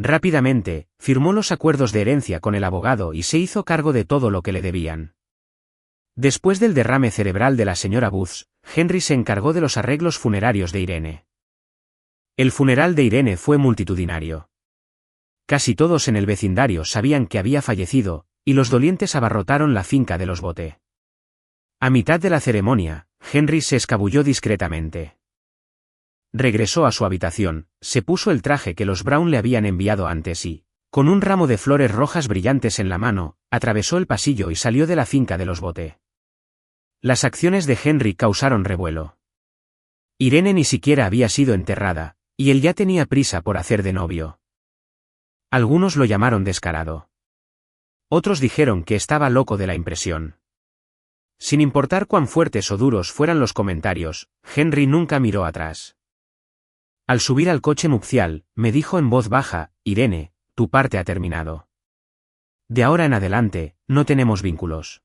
Rápidamente, firmó los acuerdos de herencia con el abogado y se hizo cargo de todo lo que le debían. Después del derrame cerebral de la señora Booth, Henry se encargó de los arreglos funerarios de Irene. El funeral de Irene fue multitudinario. Casi todos en el vecindario sabían que había fallecido, y los dolientes abarrotaron la finca de los Bote. A mitad de la ceremonia, Henry se escabulló discretamente. Regresó a su habitación, se puso el traje que los Brown le habían enviado antes y, con un ramo de flores rojas brillantes en la mano, atravesó el pasillo y salió de la finca de los Bote. Las acciones de Henry causaron revuelo. Irene ni siquiera había sido enterrada, y él ya tenía prisa por hacer de novio. Algunos lo llamaron descarado. Otros dijeron que estaba loco de la impresión. Sin importar cuán fuertes o duros fueran los comentarios, Henry nunca miró atrás. Al subir al coche nupcial, me dijo en voz baja: Irene, tu parte ha terminado. De ahora en adelante, no tenemos vínculos.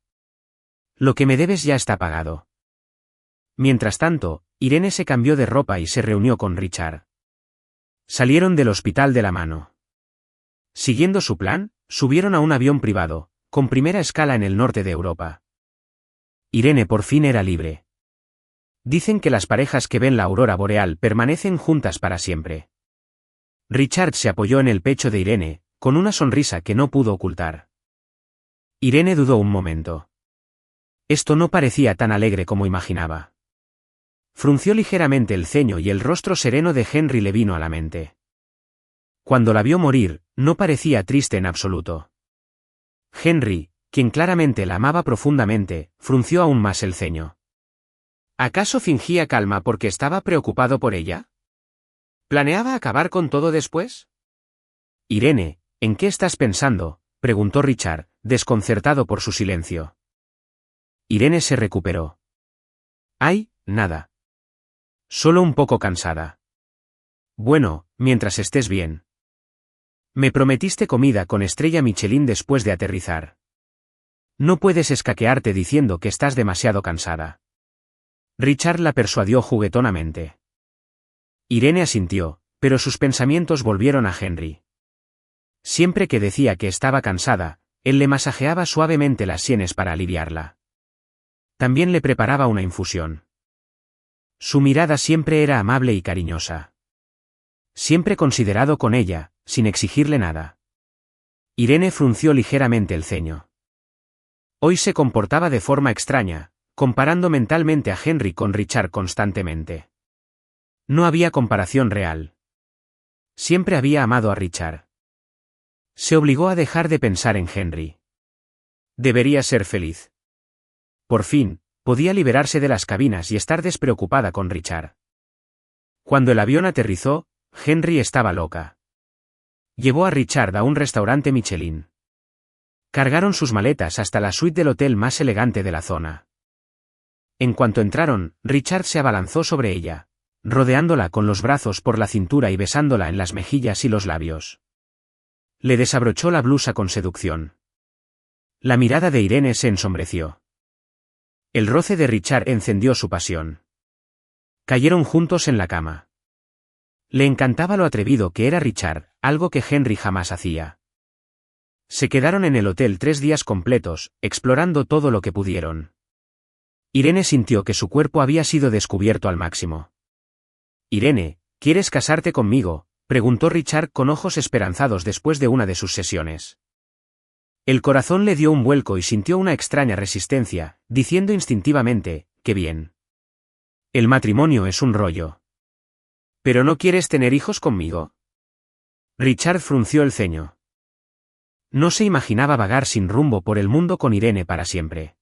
Lo que me debes ya está pagado. Mientras tanto, Irene se cambió de ropa y se reunió con Richard. Salieron del hospital de la mano. Siguiendo su plan, subieron a un avión privado, con primera escala en el norte de Europa. Irene por fin era libre. Dicen que las parejas que ven la aurora boreal permanecen juntas para siempre. Richard se apoyó en el pecho de Irene, con una sonrisa que no pudo ocultar. Irene dudó un momento. Esto no parecía tan alegre como imaginaba. Frunció ligeramente el ceño y el rostro sereno de Henry le vino a la mente. Cuando la vio morir, no parecía triste en absoluto. Henry, quien claramente la amaba profundamente, frunció aún más el ceño. ¿Acaso fingía calma porque estaba preocupado por ella? ¿Planeaba acabar con todo después? Irene, ¿en qué estás pensando?, preguntó Richard, desconcertado por su silencio. Irene se recuperó. Ay, nada. Solo un poco cansada. Bueno, mientras estés bien. Me prometiste comida con estrella Michelin después de aterrizar. No puedes escaquearte diciendo que estás demasiado cansada. Richard la persuadió juguetonamente. Irene asintió, pero sus pensamientos volvieron a Henry. Siempre que decía que estaba cansada, él le masajeaba suavemente las sienes para aliviarla. También le preparaba una infusión. Su mirada siempre era amable y cariñosa. Siempre considerado con ella, sin exigirle nada. Irene frunció ligeramente el ceño. Hoy se comportaba de forma extraña, comparando mentalmente a Henry con Richard constantemente. No había comparación real. Siempre había amado a Richard. Se obligó a dejar de pensar en Henry. Debería ser feliz. Por fin, podía liberarse de las cabinas y estar despreocupada con Richard. Cuando el avión aterrizó, Henry estaba loca. Llevó a Richard a un restaurante Michelin. Cargaron sus maletas hasta la suite del hotel más elegante de la zona. En cuanto entraron, Richard se abalanzó sobre ella, rodeándola con los brazos por la cintura y besándola en las mejillas y los labios. Le desabrochó la blusa con seducción. La mirada de Irene se ensombreció. El roce de Richard encendió su pasión. Cayeron juntos en la cama. Le encantaba lo atrevido que era Richard, algo que Henry jamás hacía. Se quedaron en el hotel 3 días completos, explorando todo lo que pudieron. Irene sintió que su cuerpo había sido descubierto al máximo. Irene, ¿quieres casarte conmigo?, preguntó Richard con ojos esperanzados después de una de sus sesiones. El corazón le dio un vuelco y sintió una extraña resistencia, diciendo instintivamente: «¡Qué bien! El matrimonio es un rollo». ¿Pero no quieres tener hijos conmigo? Richard frunció el ceño. No se imaginaba vagar sin rumbo por el mundo con Irene para siempre.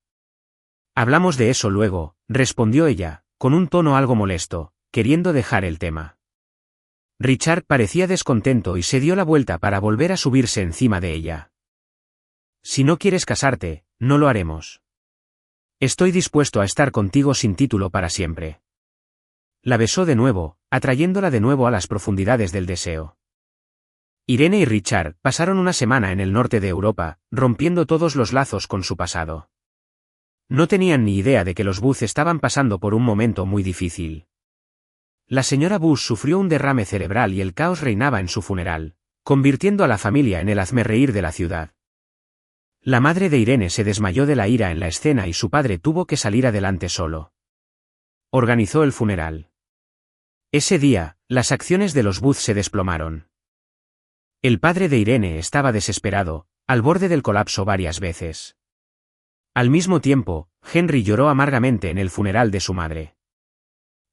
Hablamos de eso luego, respondió ella, con un tono algo molesto, queriendo dejar el tema. Richard parecía descontento y se dio la vuelta para volver a subirse encima de ella. Si no quieres casarte, no lo haremos. Estoy dispuesto a estar contigo sin título para siempre. La besó de nuevo, atrayéndola de nuevo a las profundidades del deseo. Irene y Richard pasaron una semana en el norte de Europa, rompiendo todos los lazos con su pasado. No tenían ni idea de que los Booth estaban pasando por un momento muy difícil. La señora Bush sufrió un derrame cerebral y el caos reinaba en su funeral, convirtiendo a la familia en el hazmerreír de la ciudad. La madre de Irene se desmayó de la ira en la escena y su padre tuvo que salir adelante solo. Organizó el funeral. Ese día, las acciones de los Booth se desplomaron. El padre de Irene estaba desesperado, al borde del colapso varias veces. Al mismo tiempo, Henry lloró amargamente en el funeral de su madre.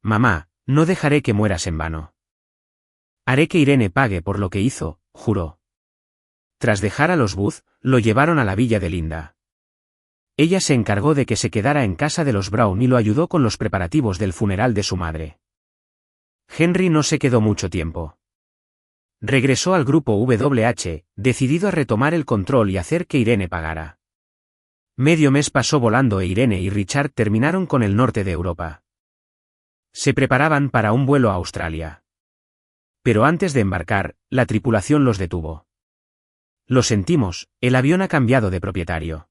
«Mamá, no dejaré que mueras en vano. Haré que Irene pague por lo que hizo», juró. Tras dejar a los Booth, lo llevaron a la villa de Linda. Ella se encargó de que se quedara en casa de los Brown y lo ayudó con los preparativos del funeral de su madre. Henry no se quedó mucho tiempo. Regresó al grupo WH, decidido a retomar el control y hacer que Irene pagara. Medio mes pasó volando e Irene y Richard terminaron con el norte de Europa. Se preparaban para un vuelo a Australia. Pero antes de embarcar, la tripulación los detuvo. «Lo sentimos, el avión ha cambiado de propietario.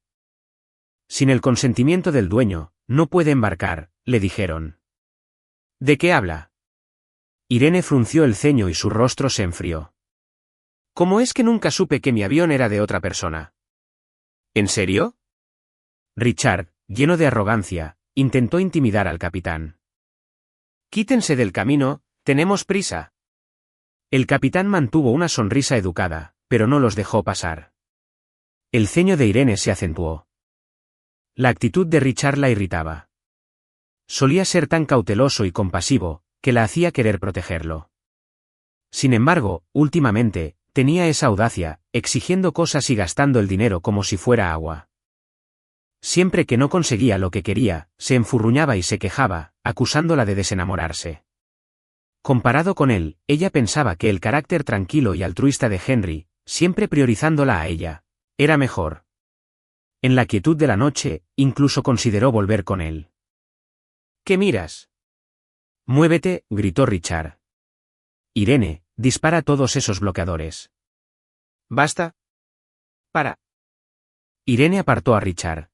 Sin el consentimiento del dueño, no puede embarcar», le dijeron. «¿De qué habla?». Irene frunció el ceño y su rostro se enfrió. «¿Cómo es que nunca supe que mi avión era de otra persona?». «¿En serio?». Richard, lleno de arrogancia, intentó intimidar al capitán. «Quítense del camino, tenemos prisa». El capitán mantuvo una sonrisa educada, pero no los dejó pasar. El ceño de Irene se acentuó. La actitud de Richard la irritaba. Solía ser tan cauteloso y compasivo, que la hacía querer protegerlo. Sin embargo, últimamente, tenía esa audacia, exigiendo cosas y gastando el dinero como si fuera agua. Siempre que no conseguía lo que quería, se enfurruñaba y se quejaba, acusándola de desenamorarse. Comparado con él, ella pensaba que el carácter tranquilo y altruista de Henry, siempre priorizándola a ella, era mejor. En la quietud de la noche, incluso consideró volver con él. «¿Qué miras?». «Muévete», gritó Richard. «Irene, dispara todos esos bloqueadores». «Basta. Para». Irene apartó a Richard.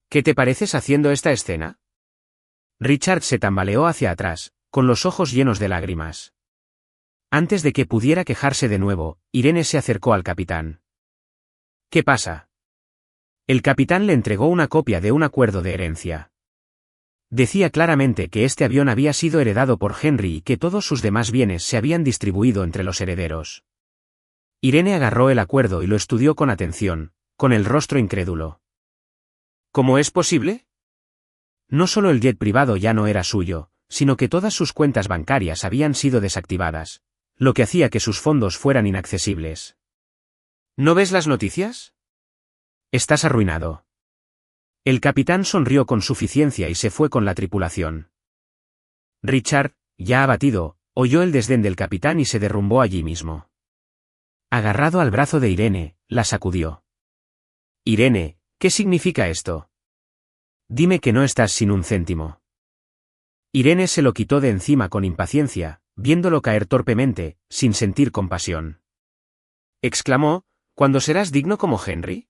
«¿Qué te pareces haciendo esta escena?». Richard se tambaleó hacia atrás, con los ojos llenos de lágrimas. Antes de que pudiera quejarse de nuevo, Irene se acercó al capitán. «¿Qué pasa?». El capitán le entregó una copia de un acuerdo de herencia. Decía claramente que este avión había sido heredado por Henry y que todos sus demás bienes se habían distribuido entre los herederos. Irene agarró el acuerdo y lo estudió con atención, con el rostro incrédulo. «¿Cómo es posible?». No solo el jet privado ya no era suyo, sino que todas sus cuentas bancarias habían sido desactivadas, lo que hacía que sus fondos fueran inaccesibles. «¿No ves las noticias?». «Estás arruinado». El capitán sonrió con suficiencia y se fue con la tripulación. Richard, ya abatido, oyó el desdén del capitán y se derrumbó allí mismo. Agarrado al brazo de Irene, la sacudió. «Irene, ¿qué significa esto? Dime que no estás sin un céntimo». Irene se lo quitó de encima con impaciencia, viéndolo caer torpemente, sin sentir compasión. Exclamó: «¿Cuándo serás digno como Henry?».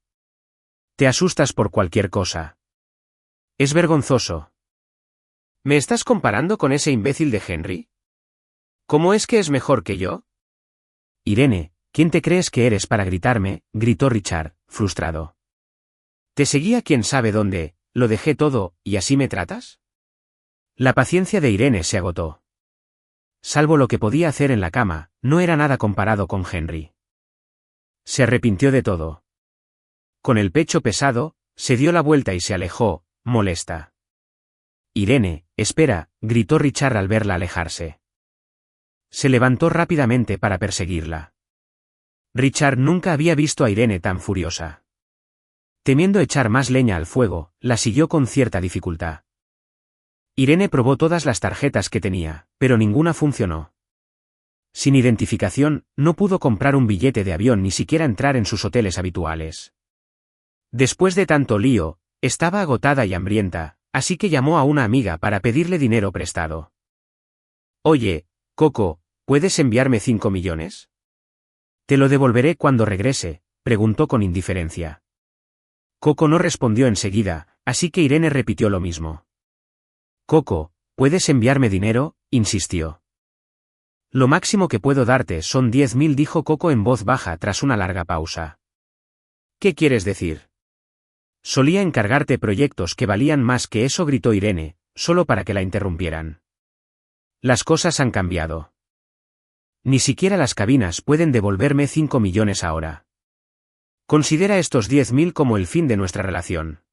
«Te asustas por cualquier cosa. Es vergonzoso». «¿Me estás comparando con ese imbécil de Henry? ¿Cómo es que es mejor que yo?». «Irene, ¿quién te crees que eres para gritarme?», gritó Richard, frustrado. «Te seguía quién sabe dónde, lo dejé todo, ¿y así me tratas?». La paciencia de Irene se agotó. Salvo lo que podía hacer en la cama, no era nada comparado con Henry. Se arrepintió de todo. Con el pecho pesado, se dio la vuelta y se alejó, molesta. «Irene, espera», gritó Richard al verla alejarse. Se levantó rápidamente para perseguirla. Richard nunca había visto a Irene tan furiosa. Temiendo echar más leña al fuego, la siguió con cierta dificultad. Irene probó todas las tarjetas que tenía, pero ninguna funcionó. Sin identificación, no pudo comprar un billete de avión ni siquiera entrar en sus hoteles habituales. Después de tanto lío, estaba agotada y hambrienta, así que llamó a una amiga para pedirle dinero prestado. «Oye, Coco, ¿puedes enviarme 5 millones? Te lo devolveré cuando regrese», preguntó con indiferencia. Coco no respondió enseguida, así que Irene repitió lo mismo. «Coco, ¿puedes enviarme dinero?», insistió. Lo máximo que puedo darte son 10.000, dijo Coco en voz baja tras una larga pausa. ¿Qué quieres decir? Solía encargarte proyectos que valían más que eso, gritó Irene, solo para que la interrumpieran. Las cosas han cambiado. Ni siquiera las cabinas pueden devolverme 5 millones ahora. Considera estos 10.000 como el fin de nuestra relación.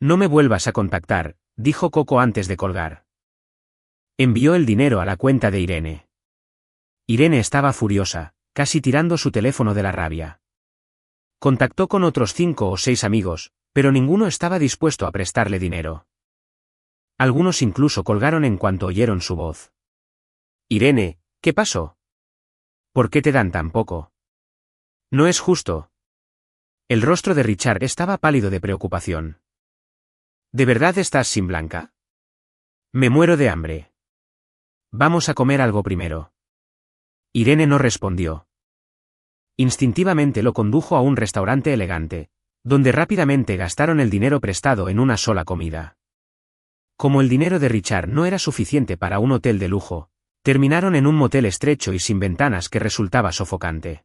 No me vuelvas a contactar, dijo Coco antes de colgar. Envió el dinero a la cuenta de Irene. Irene estaba furiosa, casi tirando su teléfono de la rabia. Contactó con otros 5 o 6 amigos, pero ninguno estaba dispuesto a prestarle dinero. Algunos incluso colgaron en cuanto oyeron su voz. Irene, ¿qué pasó? ¿Por qué te dan tan poco? No es justo. El rostro de Richard estaba pálido de preocupación. ¿De verdad estás sin Blanca? Me muero de hambre. Vamos a comer algo primero. Irene no respondió. Instintivamente lo condujo a un restaurante elegante, donde rápidamente gastaron el dinero prestado en una sola comida. Como el dinero de Richard no era suficiente para un hotel de lujo, terminaron en un motel estrecho y sin ventanas que resultaba sofocante.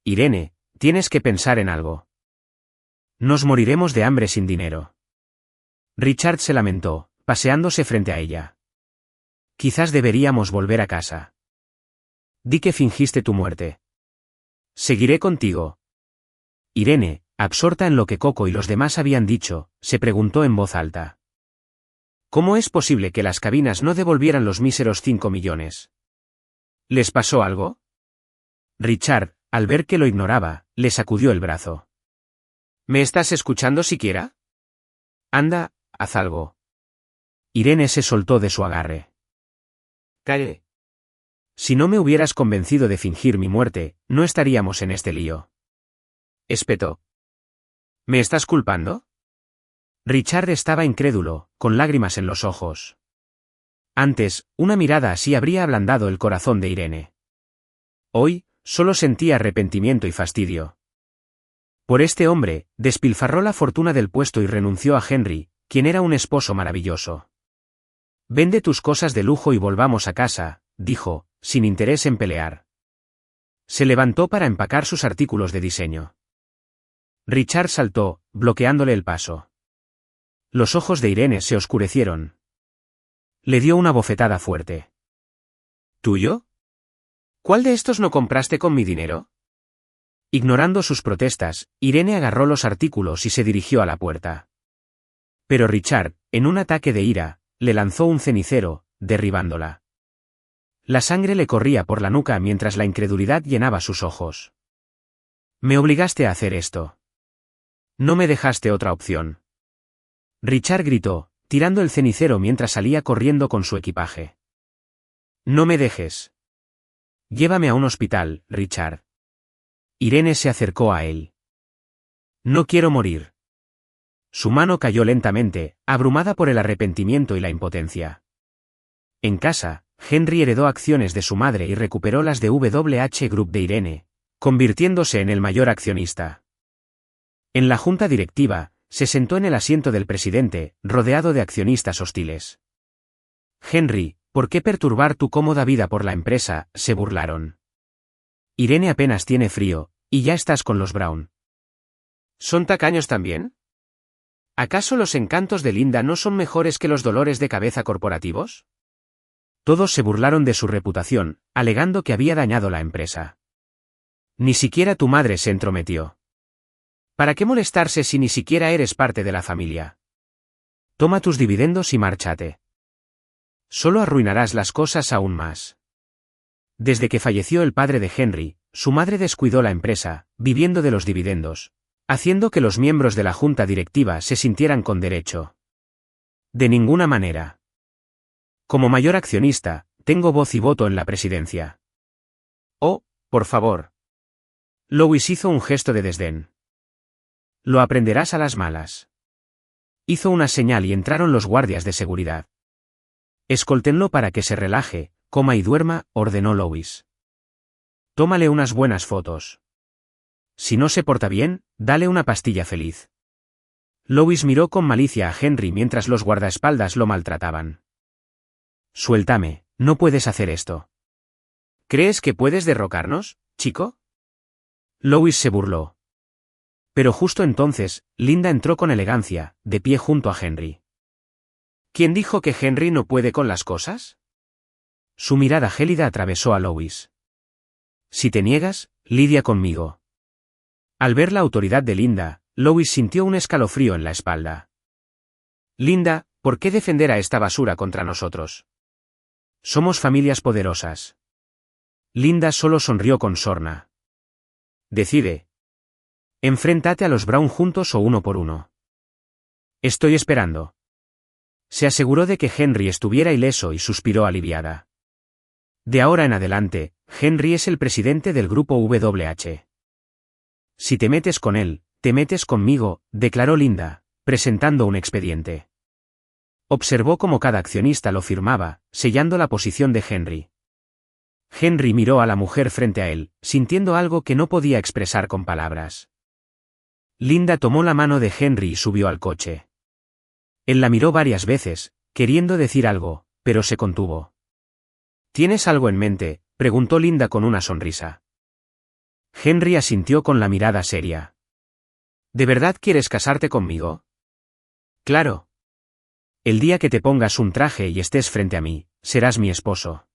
Irene, tienes que pensar en algo. Nos moriremos de hambre sin dinero. Richard se lamentó, paseándose frente a ella. Quizás deberíamos volver a casa. Di que fingiste tu muerte. Seguiré contigo. Irene, absorta en lo que Coco y los demás habían dicho, se preguntó en voz alta. ¿Cómo es posible que las cabinas no devolvieran los míseros 5 millones? ¿Les pasó algo? Richard, al ver que lo ignoraba, le sacudió el brazo. ¿Me estás escuchando siquiera? Anda, haz algo. Irene se soltó de su agarre. Calle. Si no me hubieras convencido de fingir mi muerte, no estaríamos en este lío. Espetó. ¿Me estás culpando? Richard estaba incrédulo, con lágrimas en los ojos. Antes, una mirada así habría ablandado el corazón de Irene. Hoy, solo sentía arrepentimiento y fastidio. Por este hombre, despilfarró la fortuna del puesto y renunció a Henry, quien era un esposo maravilloso. Vende tus cosas de lujo y volvamos a casa, dijo, sin interés en pelear. Se levantó para empacar sus artículos de diseño. Richard saltó, bloqueándole el paso. Los ojos de Irene se oscurecieron. Le dio una bofetada fuerte. ¿Tuyo? ¿Cuál de estos no compraste con mi dinero? Ignorando sus protestas, Irene agarró los artículos y se dirigió a la puerta. Pero Richard, en un ataque de ira, le lanzó un cenicero, derribándola. La sangre le corría por la nuca mientras la incredulidad llenaba sus ojos. Me obligaste a hacer esto. No me dejaste otra opción. Richard gritó, tirando el cenicero mientras salía corriendo con su equipaje. No me dejes. Llévame a un hospital, Richard. Irene se acercó a él. No quiero morir. Su mano cayó lentamente, abrumada por el arrepentimiento y la impotencia. En casa, Henry heredó acciones de su madre y recuperó las de WH Group de Irene, convirtiéndose en el mayor accionista. En la junta directiva, se sentó en el asiento del presidente, rodeado de accionistas hostiles. Henry, ¿por qué perturbar tu cómoda vida por la empresa?, se burlaron. Irene apenas tiene frío, y ya estás con los Brown. ¿Son tacaños también? ¿Acaso los encantos de Linda no son mejores que los dolores de cabeza corporativos? Todos se burlaron de su reputación, alegando que había dañado la empresa. Ni siquiera tu madre se entrometió. ¿Para qué molestarse si ni siquiera eres parte de la familia? Toma tus dividendos y márchate. Solo arruinarás las cosas aún más. Desde que falleció el padre de Henry, su madre descuidó la empresa, viviendo de los dividendos, haciendo que los miembros de la junta directiva se sintieran con derecho. De ninguna manera. Como mayor accionista, tengo voz y voto en la presidencia. Oh, por favor. Lois hizo un gesto de desdén. Lo aprenderás a las malas. Hizo una señal y entraron los guardias de seguridad. Escoltenlo para que se relaje, coma y duerma, ordenó Lois. Tómale unas buenas fotos. Si no se porta bien, dale una pastilla feliz. Lois miró con malicia a Henry mientras los guardaespaldas lo maltrataban. Suéltame, no puedes hacer esto. ¿Crees que puedes derrocarnos, chico? Lois se burló. Pero justo entonces, Linda entró con elegancia, de pie junto a Henry. ¿Quién dijo que Henry no puede con las cosas? Su mirada gélida atravesó a Lois. Si te niegas, lidia conmigo. Al ver la autoridad de Linda, Lois sintió un escalofrío en la espalda. Linda, ¿por qué defender a esta basura contra nosotros? Somos familias poderosas. Linda solo sonrió con sorna. Decide. Enfréntate a los Brown juntos o uno por uno. Estoy esperando. Se aseguró de que Henry estuviera ileso y suspiró aliviada. De ahora en adelante, Henry es el presidente del grupo WH. Si te metes con él, te metes conmigo, declaró Linda, presentando un expediente. Observó cómo cada accionista lo firmaba, sellando la posición de Henry. Henry miró a la mujer frente a él, sintiendo algo que no podía expresar con palabras. Linda tomó la mano de Henry y subió al coche. Él la miró varias veces, queriendo decir algo, pero se contuvo. ¿Tienes algo en mente?, preguntó Linda con una sonrisa. Henry asintió con la mirada seria. ¿De verdad quieres casarte conmigo? Claro. El día que te pongas un traje y estés frente a mí, serás mi esposo.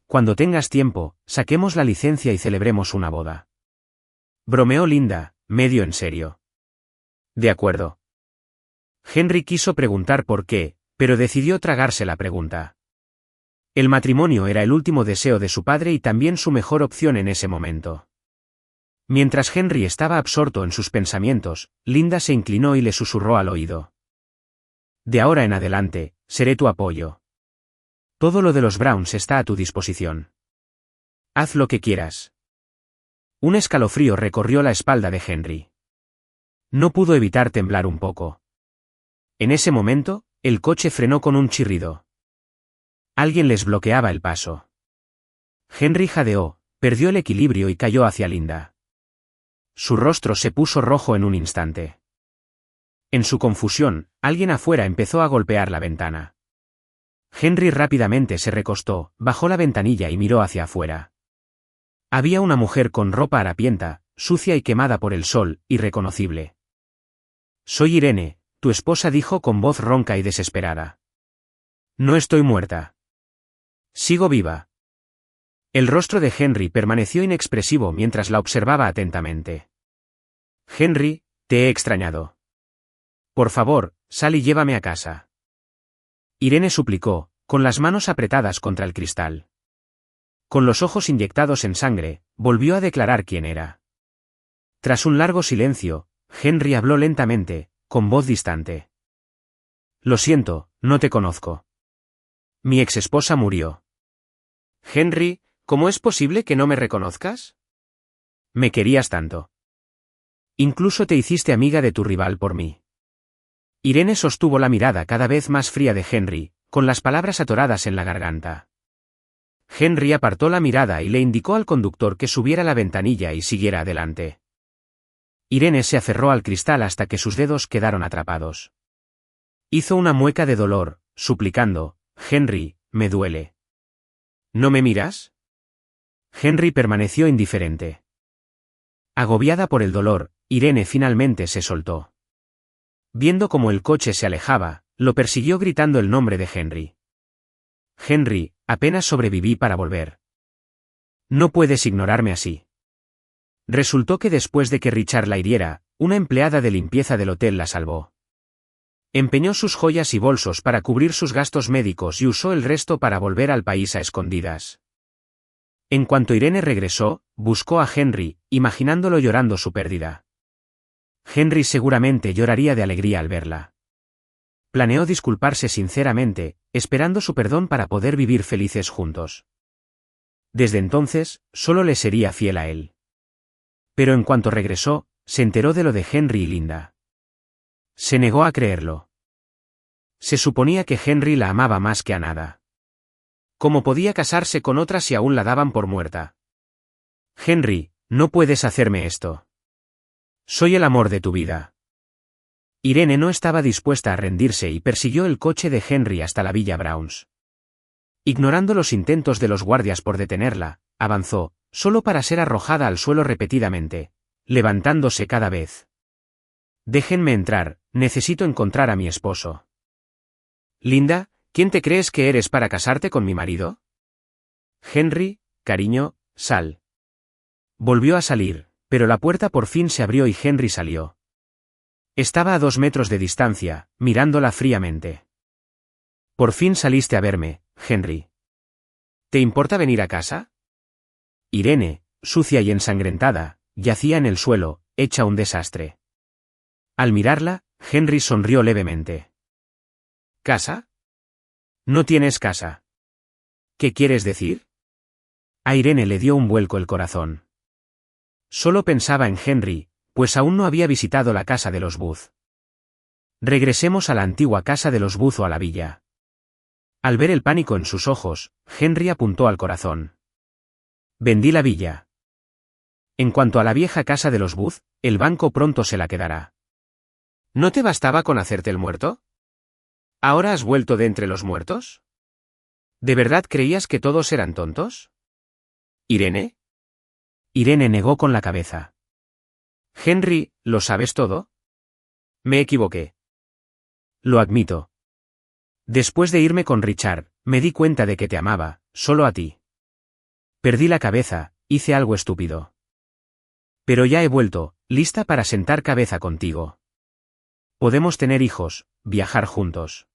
Cuando tengas tiempo, saquemos la licencia y celebremos una boda. Bromeó Linda, medio en serio. De acuerdo. Henry quiso preguntar por qué, pero decidió tragarse la pregunta. El matrimonio era el último deseo de su padre y también su mejor opción en ese momento. Mientras Henry estaba absorto en sus pensamientos, Linda se inclinó y le susurró al oído. De ahora en adelante, seré tu apoyo. Todo lo de los Browns está a tu disposición. Haz lo que quieras. Un escalofrío recorrió la espalda de Henry. No pudo evitar temblar un poco. En ese momento, el coche frenó con un chirrido. Alguien les bloqueaba el paso. Henry jadeó, perdió el equilibrio y cayó hacia Linda. Su rostro se puso rojo en un instante. En su confusión, alguien afuera empezó a golpear la ventana. Henry rápidamente se recostó, bajó la ventanilla y miró hacia afuera. Había una mujer con ropa harapienta, sucia y quemada por el sol, irreconocible. Soy Irene, tu esposa, dijo con voz ronca y desesperada. No estoy muerta. Sigo viva. El rostro de Henry permaneció inexpresivo mientras la observaba atentamente. Henry, te he extrañado. Por favor, sal y llévame a casa. Irene suplicó, con las manos apretadas contra el cristal. Con los ojos inyectados en sangre, volvió a declarar quién era. Tras un largo silencio, Henry habló lentamente, con voz distante. Lo siento, no te conozco. Mi exesposa murió. Henry, ¿cómo es posible que no me reconozcas? Me querías tanto. Incluso te hiciste amiga de tu rival por mí. Irene sostuvo la mirada cada vez más fría de Henry, con las palabras atoradas en la garganta. Henry apartó la mirada y le indicó al conductor que subiera la ventanilla y siguiera adelante. Irene se aferró al cristal hasta que sus dedos quedaron atrapados. Hizo una mueca de dolor, suplicando, Henry, me duele. ¿No me miras? Henry permaneció indiferente. Agobiada por el dolor, Irene finalmente se soltó. Viendo cómo el coche se alejaba, lo persiguió gritando el nombre de Henry. Henry, apenas sobreviví para volver. No puedes ignorarme así. Resultó que después de que Richard la hiriera, una empleada de limpieza del hotel la salvó. Empeñó sus joyas y bolsos para cubrir sus gastos médicos y usó el resto para volver al país a escondidas. En cuanto Irene regresó, buscó a Henry, imaginándolo llorando su pérdida. Henry seguramente lloraría de alegría al verla. Planeó disculparse sinceramente, esperando su perdón para poder vivir felices juntos. Desde entonces, solo le sería fiel a él. Pero en cuanto regresó, se enteró de lo de Henry y Linda. Se negó a creerlo. Se suponía que Henry la amaba más que a nada. ¿Cómo podía casarse con otra si aún la daban por muerta? Henry, no puedes hacerme esto. Soy el amor de tu vida. Irene no estaba dispuesta a rendirse y persiguió el coche de Henry hasta la Villa Browns. Ignorando los intentos de los guardias por detenerla, avanzó, solo para ser arrojada al suelo repetidamente, levantándose cada vez. Déjenme entrar, necesito encontrar a mi esposo. Linda, ¿quién te crees que eres para casarte con mi marido? Henry, cariño, sal. Volvió a salir, pero la puerta por fin se abrió y Henry salió. Estaba a 2 metros de distancia, mirándola fríamente. Por fin saliste a verme, Henry. ¿Te importa venir a casa? Irene, sucia y ensangrentada, yacía en el suelo, hecha un desastre. Al mirarla, Henry sonrió levemente. ¿Casa? No tienes casa. ¿Qué quieres decir? A Irene le dio un vuelco el corazón. Solo pensaba en Henry, pues aún no había visitado la casa de los Booth. Regresemos a la antigua casa de los Booth o a la villa. Al ver el pánico en sus ojos, Henry apuntó al corazón. Vendí la villa. En cuanto a la vieja casa de los Booth, el banco pronto se la quedará. ¿No te bastaba con hacerte el muerto? ¿Ahora has vuelto de entre los muertos? ¿De verdad creías que todos eran tontos? ¿Irene? Irene negó con la cabeza. Henry, ¿lo sabes todo? Me equivoqué. Lo admito. Después de irme con Richard, me di cuenta de que te amaba, solo a ti. Perdí la cabeza, hice algo estúpido. Pero ya he vuelto, lista para sentar cabeza contigo. Podemos tener hijos, viajar juntos.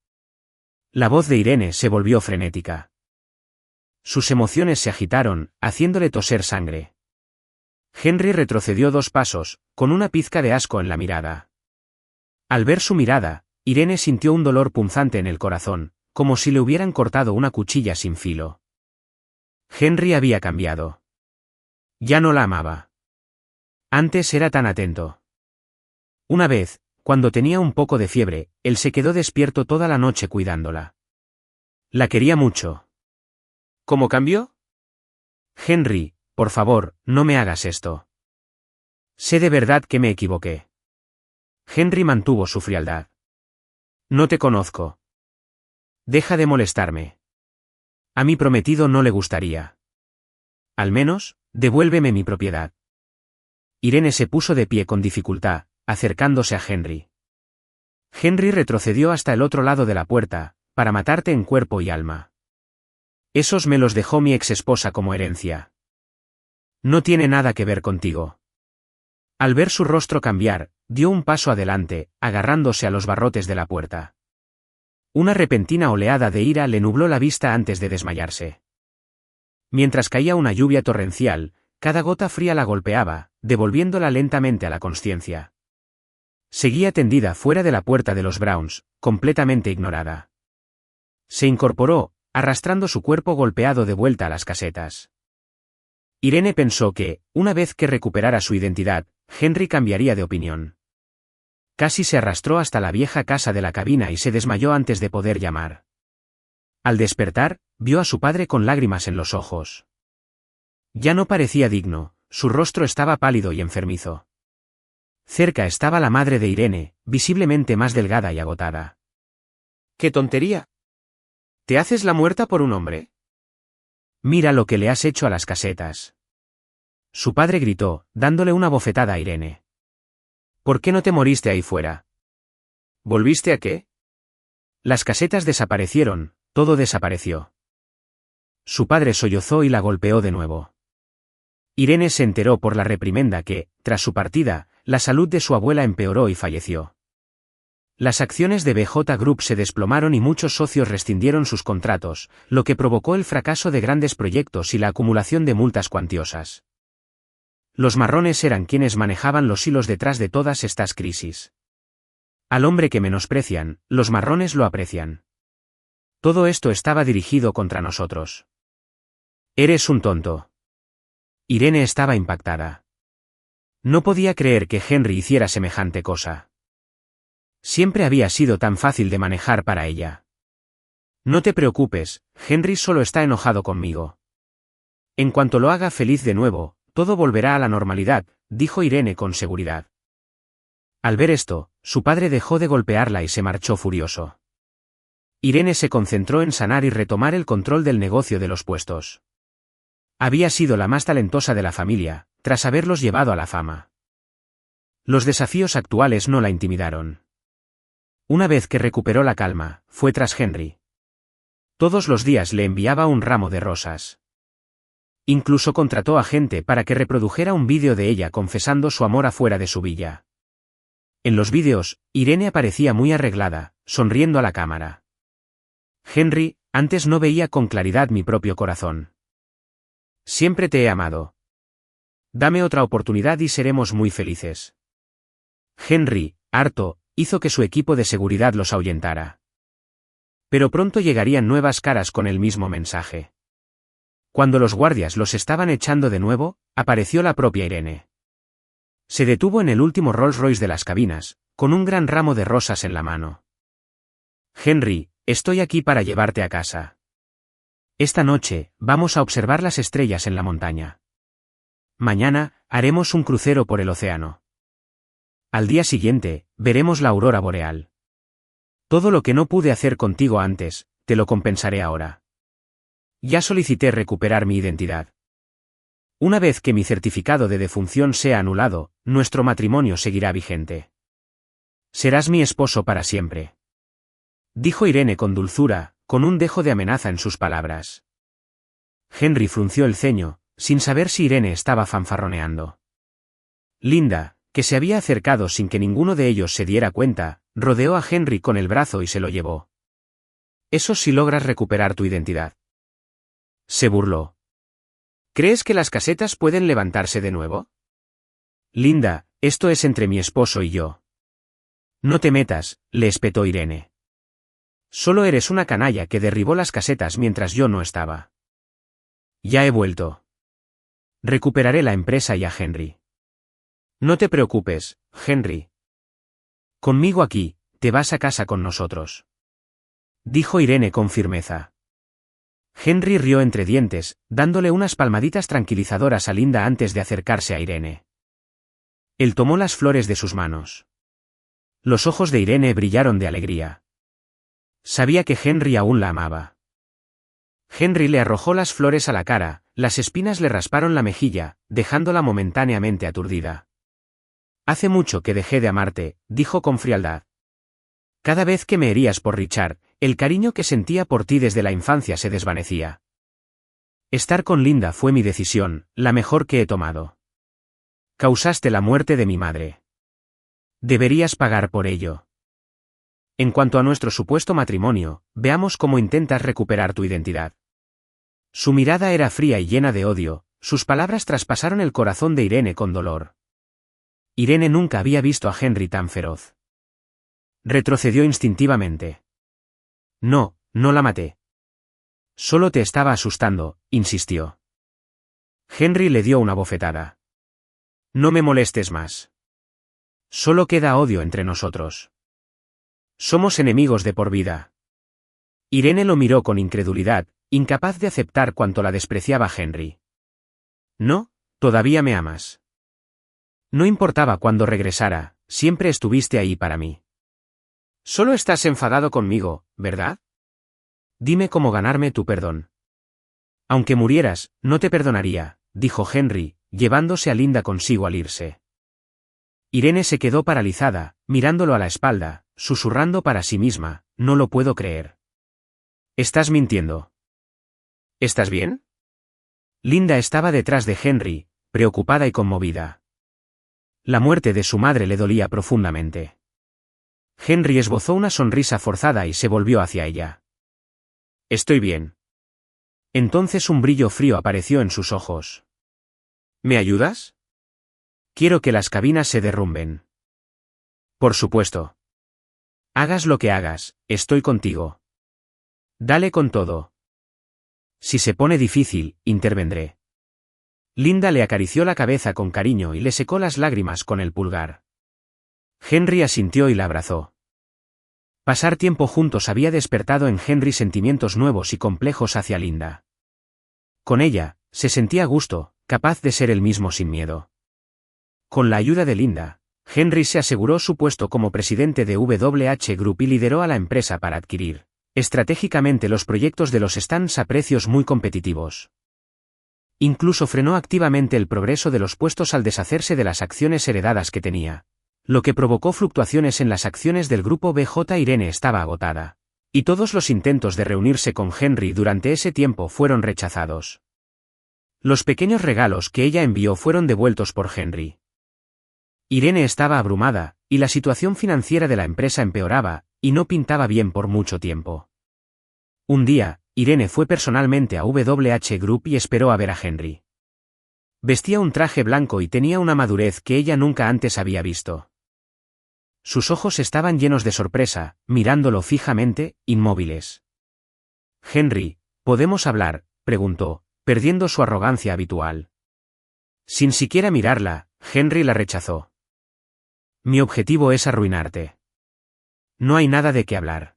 La voz de Irene se volvió frenética. Sus emociones se agitaron, haciéndole toser sangre. Henry retrocedió 2 pasos, con una pizca de asco en la mirada. Al ver su mirada, Irene sintió un dolor punzante en el corazón, como si le hubieran cortado una cuchilla sin filo. Henry había cambiado. Ya no la amaba. Antes era tan atento. Una vez, cuando tenía un poco de fiebre, él se quedó despierto toda la noche cuidándola. La quería mucho. ¿Cómo cambió? Henry, por favor, no me hagas esto. Sé de verdad que me equivoqué. Henry mantuvo su frialdad. No te conozco. Deja de molestarme. A mi prometido no le gustaría. Al menos, devuélveme mi propiedad. Irene se puso de pie con dificultad, acercándose a Henry. Henry retrocedió hasta el otro lado de la puerta, para matarte en cuerpo y alma. Esos me los dejó mi exesposa como herencia. No tiene nada que ver contigo. Al ver su rostro cambiar, dio un paso adelante, agarrándose a los barrotes de la puerta. Una repentina oleada de ira le nubló la vista antes de desmayarse. Mientras caía una lluvia torrencial, cada gota fría la golpeaba, devolviéndola lentamente a la consciencia. Seguía tendida fuera de la puerta de los Browns, completamente ignorada. Se incorporó, arrastrando su cuerpo golpeado de vuelta a las casetas. Irene pensó que, una vez que recuperara su identidad, Henry cambiaría de opinión. Casi se arrastró hasta la vieja casa de la cabina y se desmayó antes de poder llamar. Al despertar, vio a su padre con lágrimas en los ojos. Ya no parecía digno, su rostro estaba pálido y enfermizo. Cerca estaba la madre de Irene, visiblemente más delgada y agotada. ¡Qué tontería! ¿Te haces la muerta por un hombre? Mira lo que le has hecho a las casetas. Su padre gritó, dándole una bofetada a Irene. ¿Por qué no te moriste ahí fuera? ¿Volviste a qué? Las casetas desaparecieron, todo desapareció. Su padre sollozó y la golpeó de nuevo. Irene se enteró por la reprimenda que, tras su partida, la salud de su abuela empeoró y falleció. Las acciones de BJ Group se desplomaron y muchos socios rescindieron sus contratos, lo que provocó el fracaso de grandes proyectos y la acumulación de multas cuantiosas. Los marrones eran quienes manejaban los hilos detrás de todas estas crisis. Al hombre que menosprecian, los marrones lo aprecian. Todo esto estaba dirigido contra nosotros. Eres un tonto. Irene estaba impactada. No podía creer que Henry hiciera semejante cosa. Siempre había sido tan fácil de manejar para ella. No te preocupes, Henry solo está enojado conmigo. En cuanto lo haga feliz de nuevo, todo volverá a la normalidad, dijo Irene con seguridad. Al ver esto, su padre dejó de golpearla y se marchó furioso. Irene se concentró en sanar y retomar el control del negocio de los puestos. Había sido la más talentosa de la familia, tras haberlos llevado a la fama. Los desafíos actuales no la intimidaron. Una vez que recuperó la calma, fue tras Henry. Todos los días le enviaba un ramo de rosas. Incluso contrató a gente para que reprodujera un vídeo de ella confesando su amor afuera de su villa. En los vídeos, Irene aparecía muy arreglada, sonriendo a la cámara. Henry, antes no veía con claridad mi propio corazón. Siempre te he amado. Dame otra oportunidad y seremos muy felices. Henry, harto, hizo que su equipo de seguridad los ahuyentara. Pero pronto llegarían nuevas caras con el mismo mensaje. Cuando los guardias los estaban echando de nuevo, apareció la propia Irene. Se detuvo en el último Rolls Royce de las cabinas, con un gran ramo de rosas en la mano. Henry, estoy aquí para llevarte a casa. Esta noche, vamos a observar las estrellas en la montaña. Mañana, haremos un crucero por el océano. Al día siguiente, veremos la aurora boreal. Todo lo que no pude hacer contigo antes, te lo compensaré ahora. Ya solicité recuperar mi identidad. Una vez que mi certificado de defunción sea anulado, nuestro matrimonio seguirá vigente. Serás mi esposo para siempre. Dijo Irene con dulzura, con un dejo de amenaza en sus palabras. Henry frunció el ceño, sin saber si Irene estaba fanfarroneando. Linda, que se había acercado sin que ninguno de ellos se diera cuenta, rodeó a Henry con el brazo y se lo llevó. Eso si logras recuperar tu identidad. Se burló. ¿Crees que las casetas pueden levantarse de nuevo? Linda, esto es entre mi esposo y yo. No te metas, le espetó Irene. Solo eres una canalla que derribó las casetas mientras yo no estaba. Ya he vuelto. Recuperaré la empresa y a Henry. No te preocupes, Henry. Conmigo aquí, te vas a casa con nosotros. Dijo Irene con firmeza. Henry rió entre dientes, dándole unas palmaditas tranquilizadoras a Linda antes de acercarse a Irene. Él tomó las flores de sus manos. Los ojos de Irene brillaron de alegría. Sabía que Henry aún la amaba. Henry le arrojó las flores a la cara, las espinas le rasparon la mejilla, dejándola momentáneamente aturdida. Hace mucho que dejé de amarte, dijo con frialdad. Cada vez que me herías por Richard, el cariño que sentía por ti desde la infancia se desvanecía. Estar con Linda fue mi decisión, la mejor que he tomado. Causaste la muerte de mi madre. Deberías pagar por ello. En cuanto a nuestro supuesto matrimonio, veamos cómo intentas recuperar tu identidad. Su mirada era fría y llena de odio, sus palabras traspasaron el corazón de Irene con dolor. Irene nunca había visto a Henry tan feroz. Retrocedió instintivamente. No, no la maté. Solo te estaba asustando, insistió. Henry le dio una bofetada. No me molestes más. Solo queda odio entre nosotros. Somos enemigos de por vida. Irene lo miró con incredulidad, incapaz de aceptar cuánto la despreciaba Henry. No, todavía me amas. No importaba cuándo regresara, siempre estuviste ahí para mí. Solo estás enfadado conmigo, ¿verdad? Dime cómo ganarme tu perdón. Aunque murieras, no te perdonaría, dijo Henry, llevándose a Linda consigo al irse. Irene se quedó paralizada, mirándolo a la espalda, susurrando para sí misma, no lo puedo creer. Estás mintiendo. ¿Estás bien? Linda estaba detrás de Henry, preocupada y conmovida. La muerte de su madre le dolía profundamente. Henry esbozó una sonrisa forzada y se volvió hacia ella. Estoy bien. Entonces un brillo frío apareció en sus ojos. ¿Me ayudas? Quiero que las cabinas se derrumben. Por supuesto. Hagas lo que hagas, estoy contigo. Dale con todo. Si se pone difícil, intervendré. Linda le acarició la cabeza con cariño y le secó las lágrimas con el pulgar. Henry asintió y la abrazó. Pasar tiempo juntos había despertado en Henry sentimientos nuevos y complejos hacia Linda. Con ella, se sentía a gusto, capaz de ser él mismo sin miedo. Con la ayuda de Linda, Henry se aseguró su puesto como presidente de WH Group y lideró a la empresa para adquirir estratégicamente los proyectos de los stands a precios muy competitivos. Incluso frenó activamente el progreso de los puestos al deshacerse de las acciones heredadas que tenía, lo que provocó fluctuaciones en las acciones del grupo BJ. Irene estaba agotada, y todos los intentos de reunirse con Henry durante ese tiempo fueron rechazados. Los pequeños regalos que ella envió fueron devueltos por Henry. Irene estaba abrumada, y la situación financiera de la empresa empeoraba, y no pintaba bien por mucho tiempo. Un día, Irene fue personalmente a WH Group y esperó a ver a Henry. Vestía un traje blanco y tenía una madurez que ella nunca antes había visto. Sus ojos estaban llenos de sorpresa, mirándolo fijamente, inmóviles. «Henry, ¿podemos hablar?», preguntó, perdiendo su arrogancia habitual. Sin siquiera mirarla, Henry la rechazó. «Mi objetivo es arruinarte. No hay nada de qué hablar».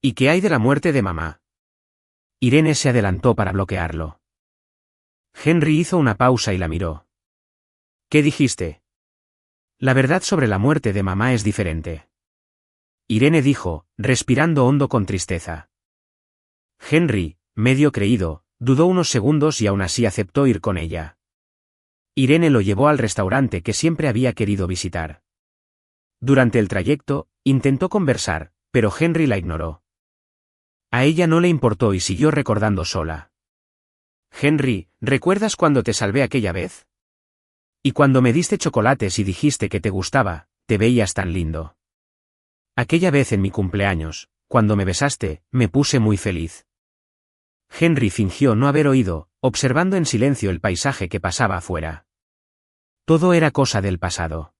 «¿Y qué hay de la muerte de mamá?». Irene se adelantó para bloquearlo. Henry hizo una pausa y la miró. «¿Qué dijiste?». «La verdad sobre la muerte de mamá es diferente». Irene dijo, respirando hondo con tristeza. Henry, medio creído, dudó unos segundos y aún así aceptó ir con ella. Irene lo llevó al restaurante que siempre había querido visitar. Durante el trayecto, intentó conversar, pero Henry la ignoró. A ella no le importó y siguió recordando sola. «Henry, ¿recuerdas cuando te salvé aquella vez? Y cuando me diste chocolates y dijiste que te gustaba, te veías tan lindo. Aquella vez en mi cumpleaños, cuando me besaste, me puse muy feliz». Henry fingió no haber oído, observando en silencio el paisaje que pasaba afuera. Todo era cosa del pasado.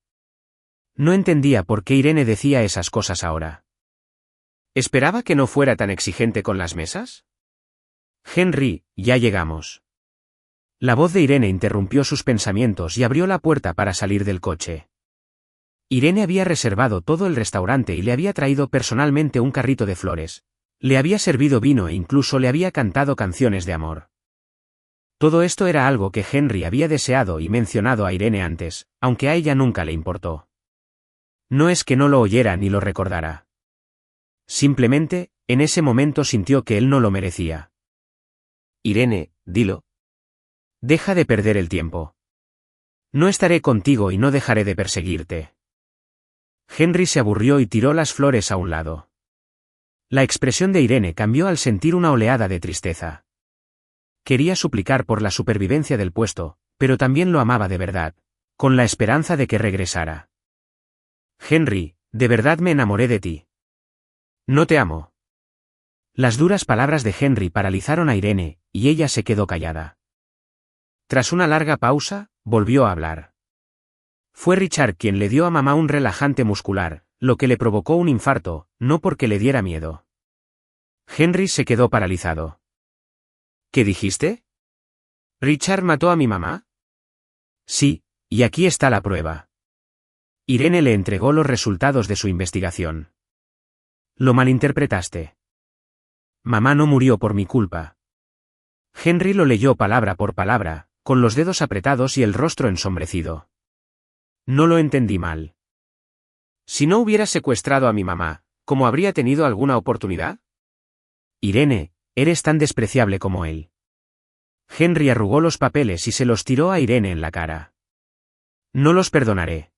No entendía por qué Irene decía esas cosas ahora. ¿Esperaba que no fuera tan exigente con las mesas? «Henry, ya llegamos». La voz de Irene interrumpió sus pensamientos y abrió la puerta para salir del coche. Irene había reservado todo el restaurante y le había traído personalmente un carrito de flores. Le había servido vino e incluso le había cantado canciones de amor. Todo esto era algo que Henry había deseado y mencionado a Irene antes, aunque a ella nunca le importó. No es que no lo oyera ni lo recordara. Simplemente, en ese momento sintió que él no lo merecía. «Irene, dilo. Deja de perder el tiempo. No estaré contigo y no dejaré de perseguirte». Henry se aburrió y tiró las flores a un lado. La expresión de Irene cambió al sentir una oleada de tristeza. Quería suplicar por la supervivencia del puesto, pero también lo amaba de verdad, con la esperanza de que regresara. «Henry, de verdad me enamoré de ti». «No te amo». Las duras palabras de Henry paralizaron a Irene, y ella se quedó callada. Tras una larga pausa, volvió a hablar. Fue Richard quien le dio a mamá un relajante muscular, lo que le provocó un infarto, no porque le diera miedo. Henry se quedó paralizado. «¿Qué dijiste? ¿Richard mató a mi mamá?». «Sí, y aquí está la prueba». Irene le entregó los resultados de su investigación. «Lo malinterpretaste. Mamá no murió por mi culpa». Henry lo leyó palabra por palabra, con los dedos apretados y el rostro ensombrecido. «No lo entendí mal. Si no hubiera secuestrado a mi mamá, ¿cómo habría tenido alguna oportunidad?». «Irene, eres tan despreciable como él». Henry arrugó los papeles y se los tiró a Irene en la cara. «No los perdonaré».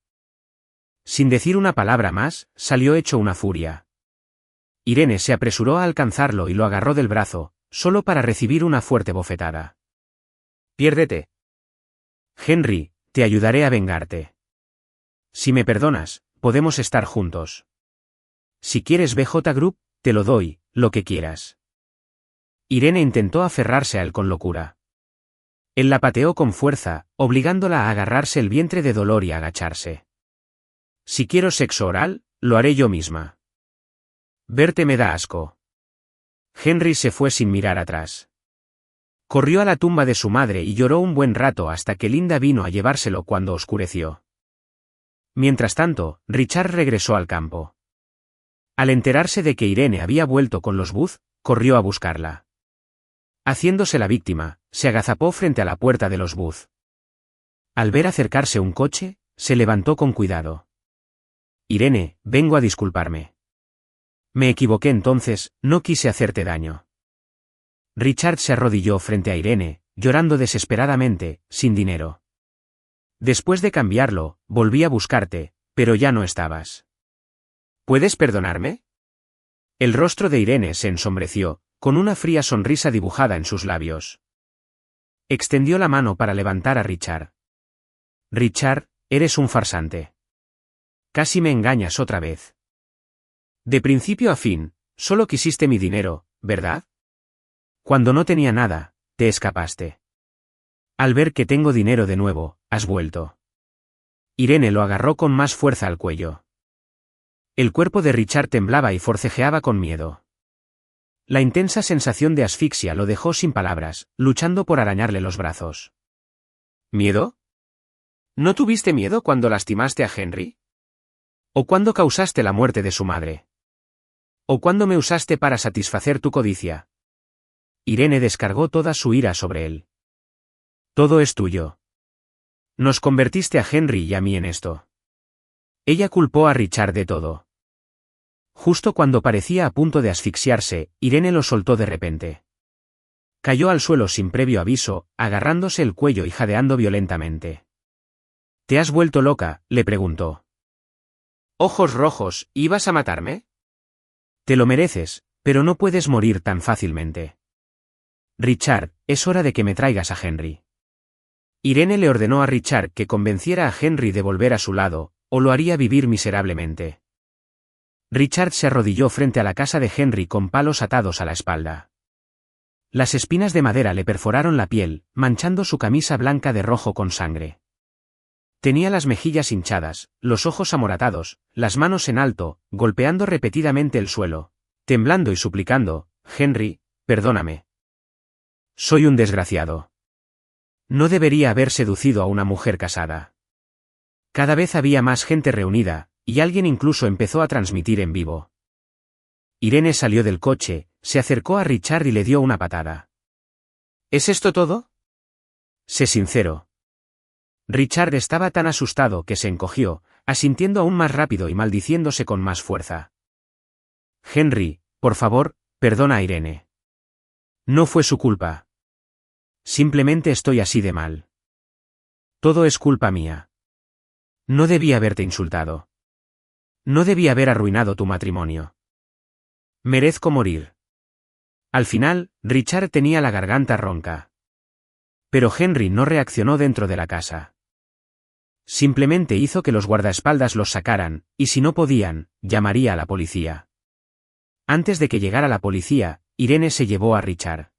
Sin decir una palabra más, salió hecho una furia. Irene se apresuró a alcanzarlo y lo agarró del brazo, solo para recibir una fuerte bofetada. «Piérdete. Henry, te ayudaré a vengarte. Si me perdonas, podemos estar juntos. Si quieres BJ Group, te lo doy, lo que quieras». Irene intentó aferrarse a él con locura. Él la pateó con fuerza, obligándola a agarrarse el vientre de dolor y a agacharse. «Si quiero sexo oral, lo haré yo misma. Verte me da asco». Henry se fue sin mirar atrás. Corrió a la tumba de su madre y lloró un buen rato hasta que Linda vino a llevárselo cuando oscureció. Mientras tanto, Richard regresó al campo. Al enterarse de que Irene había vuelto con los Booth, corrió a buscarla. Haciéndose la víctima, se agazapó frente a la puerta de los Booth. Al ver acercarse un coche, se levantó con cuidado. «Irene, vengo a disculparme. Me equivoqué entonces, no quise hacerte daño. Richard se arrodilló frente a Irene, llorando desesperadamente, sin dinero. Después de cambiarlo, volví a buscarte, pero ya no estabas. ¿Puedes perdonarme? El rostro de Irene se ensombreció, con una fría sonrisa dibujada en sus labios. Extendió la mano para levantar a Richard. Richard, eres un farsante. Casi me engañas otra vez. De principio a fin, solo quisiste mi dinero, ¿verdad? Cuando no tenía nada, te escapaste. Al ver que tengo dinero de nuevo, has vuelto. Irene lo agarró con más fuerza al cuello. El cuerpo de Richard temblaba y forcejeaba con miedo. La intensa sensación de asfixia lo dejó sin palabras, luchando por arañarle los brazos. ¿Miedo? ¿No tuviste miedo cuando lastimaste a Henry? ¿O cuando causaste la muerte de su madre? ¿O cuando me usaste para satisfacer tu codicia? Irene descargó toda su ira sobre él. Todo es tuyo. Nos convertiste a Henry y a mí en esto. Ella culpó a Richard de todo. Justo cuando parecía a punto de asfixiarse, Irene lo soltó de repente. Cayó al suelo sin previo aviso, agarrándose el cuello y jadeando violentamente. ¿Te has vuelto loca?, le preguntó. Ojos rojos, ¿ibas a matarme? Te lo mereces, pero no puedes morir tan fácilmente. Richard, es hora de que me traigas a Henry. Irene le ordenó a Richard que convenciera a Henry de volver a su lado, o lo haría vivir miserablemente. Richard se arrodilló frente a la casa de Henry con palos atados a la espalda. Las espinas de madera le perforaron la piel, manchando su camisa blanca de rojo con sangre. Tenía las mejillas hinchadas, los ojos amoratados, las manos en alto, golpeando repetidamente el suelo, temblando y suplicando: Henry, perdóname. Soy un desgraciado. No debería haber seducido a una mujer casada. Cada vez había más gente reunida, y alguien incluso empezó a transmitir en vivo. Irene salió del coche, se acercó a Richard y le dio una patada. ¿Es esto todo? Sé sincero. Richard estaba tan asustado que se encogió, asintiendo aún más rápido y maldiciéndose con más fuerza. Henry, por favor, perdona a Irene. No fue su culpa. Simplemente estoy así de mal. Todo es culpa mía. No debí haberte insultado. No debí haber arruinado tu matrimonio. Merezco morir. Al final, Richard tenía la garganta ronca. Pero Henry no reaccionó dentro de la casa. Simplemente hizo que los guardaespaldas los sacaran, y si no podían, llamaría a la policía. Antes de que llegara la policía, Irene se llevó a Richard.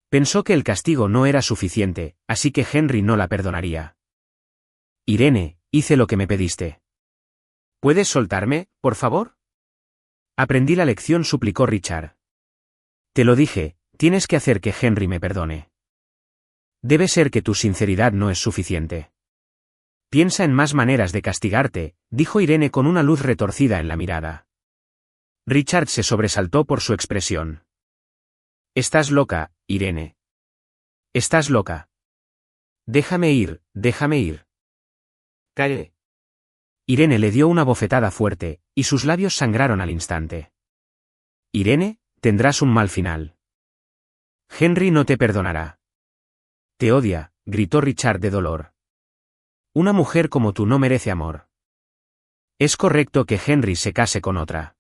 Pensó que el castigo no era suficiente, así que Henry no la perdonaría. Irene, hice lo que me pediste. ¿Puedes soltarme, por favor? Aprendí la lección, suplicó Richard. Te lo dije, tienes que hacer que Henry me perdone. Debe ser que tu sinceridad no es suficiente. Piensa en más maneras de castigarte, dijo Irene con una luz retorcida en la mirada. Richard se sobresaltó por su expresión. Estás loca, Irene. Estás loca. Déjame ir, déjame ir. Calle. Irene le dio una bofetada fuerte, y sus labios sangraron al instante. Irene, tendrás un mal final. Henry no te perdonará. Te odia, gritó Richard de dolor. Una mujer como tú no merece amor. Es correcto que Henry se case con otra.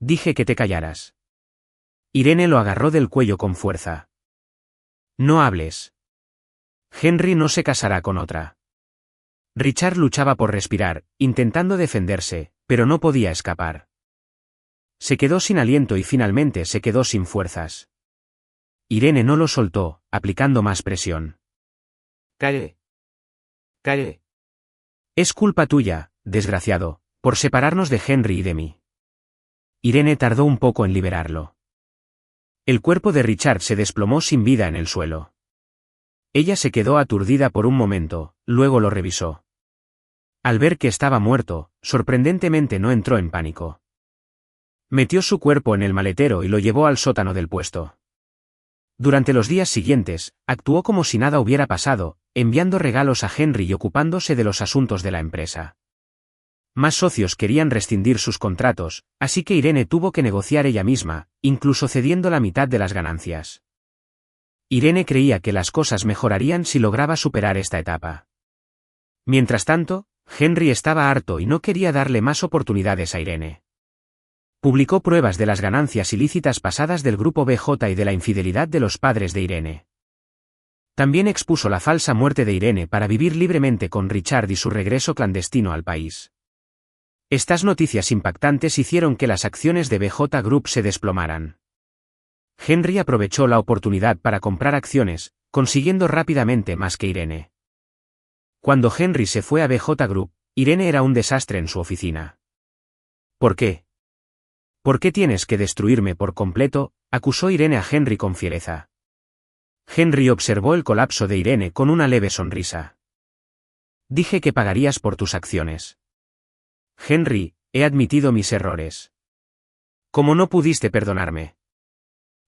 Dije que te callaras. Irene lo agarró del cuello con fuerza. No hables. Henry no se casará con otra. Richard luchaba por respirar, intentando defenderse, pero no podía escapar. Se quedó sin aliento y finalmente se quedó sin fuerzas. Irene no lo soltó, aplicando más presión. Calle. Calle. Es culpa tuya, desgraciado, por separarnos de Henry y de mí. Irene tardó un poco en liberarlo. El cuerpo de Richard se desplomó sin vida en el suelo. Ella se quedó aturdida por un momento, luego lo revisó. Al ver que estaba muerto, sorprendentemente no entró en pánico. Metió su cuerpo en el maletero y lo llevó al sótano del puesto. Durante los días siguientes, actuó como si nada hubiera pasado, enviando regalos a Henry y ocupándose de los asuntos de la empresa. Más socios querían rescindir sus contratos, así que Irene tuvo que negociar ella misma, incluso cediendo la mitad de las ganancias. Irene creía que las cosas mejorarían si lograba superar esta etapa. Mientras tanto, Henry estaba harto y no quería darle más oportunidades a Irene. Publicó pruebas de las ganancias ilícitas pasadas del grupo BJ y de la infidelidad de los padres de Irene. También expuso la falsa muerte de Irene para vivir libremente con Richard y su regreso clandestino al país. Estas noticias impactantes hicieron que las acciones de BJ Group se desplomaran. Henry aprovechó la oportunidad para comprar acciones, consiguiendo rápidamente más que Irene. Cuando Henry se fue a BJ Group, Irene era un desastre en su oficina. ¿Por qué? ¿Por qué tienes que destruirme por completo?, acusó Irene a Henry con fiereza. Henry observó el colapso de Irene con una leve sonrisa. Dije que pagarías por tus acciones. Henry, he admitido mis errores. ¿Cómo no pudiste perdonarme?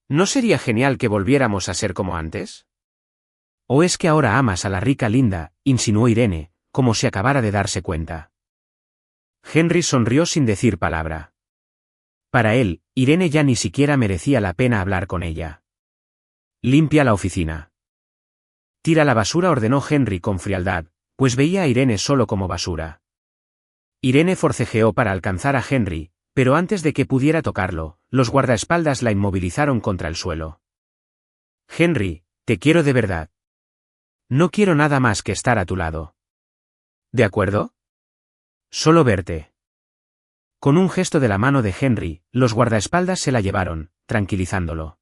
¿No sería genial que volviéramos a ser como antes? ¿O es que ahora amas a la rica Linda?, insinuó Irene, como si acabara de darse cuenta. Henry sonrió sin decir palabra. Para él, Irene ya ni siquiera merecía la pena hablar con ella. Limpia la oficina. Tira la basura, ordenó Henry con frialdad, pues veía a Irene solo como basura. Irene forcejeó para alcanzar a Henry, pero antes de que pudiera tocarlo, los guardaespaldas la inmovilizaron contra el suelo. Henry, te quiero de verdad. No quiero nada más que estar a tu lado. ¿De acuerdo? Solo verte. Con un gesto de la mano de Henry, los guardaespaldas se la llevaron, tranquilizándolo.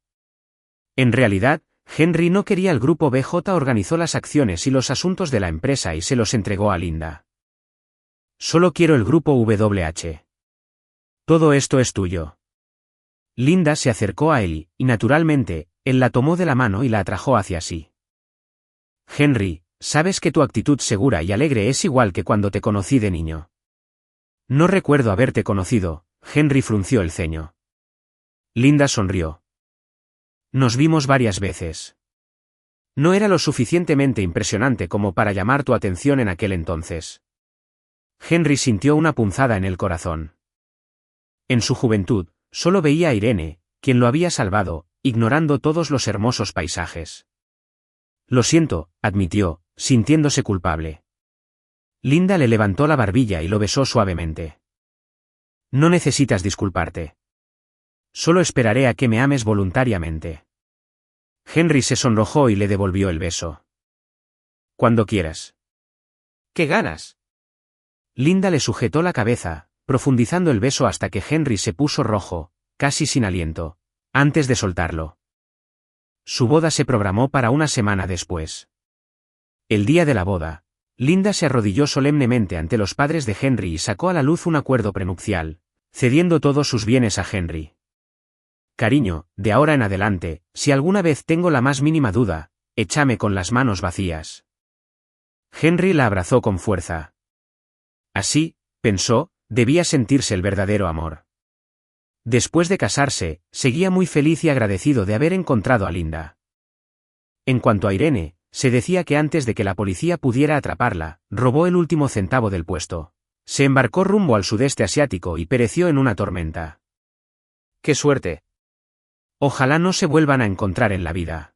En realidad, Henry no quería el grupo BJ, organizó las acciones y los asuntos de la empresa y se los entregó a Linda. Solo quiero el grupo WH. Todo esto es tuyo. Linda se acercó a él y, naturalmente, él la tomó de la mano y la atrajo hacia sí. Henry, sabes que tu actitud segura y alegre es igual que cuando te conocí de niño. No recuerdo haberte conocido, Henry frunció el ceño. Linda sonrió. Nos vimos varias veces. No era lo suficientemente impresionante como para llamar tu atención en aquel entonces. Henry sintió una punzada en el corazón. En su juventud, solo veía a Irene, quien lo había salvado, ignorando todos los hermosos paisajes. Lo siento, admitió, sintiéndose culpable. Linda le levantó la barbilla y lo besó suavemente. No necesitas disculparte. Solo esperaré a que me ames voluntariamente. Henry se sonrojó y le devolvió el beso. Cuando quieras. ¿Qué ganas? Linda le sujetó la cabeza, profundizando el beso hasta que Henry se puso rojo, casi sin aliento, antes de soltarlo. Su boda se programó para una semana después. El día de la boda, Linda se arrodilló solemnemente ante los padres de Henry y sacó a la luz un acuerdo prenupcial, cediendo todos sus bienes a Henry. Cariño, de ahora en adelante, si alguna vez tengo la más mínima duda, échame con las manos vacías. Henry la abrazó con fuerza. Así, pensó, debía sentirse el verdadero amor. Después de casarse, seguía muy feliz y agradecido de haber encontrado a Linda. En cuanto a Irene, se decía que antes de que la policía pudiera atraparla, robó el último centavo del puesto. Se embarcó rumbo al sudeste asiático y pereció en una tormenta. ¡Qué suerte! Ojalá no se vuelvan a encontrar en la vida.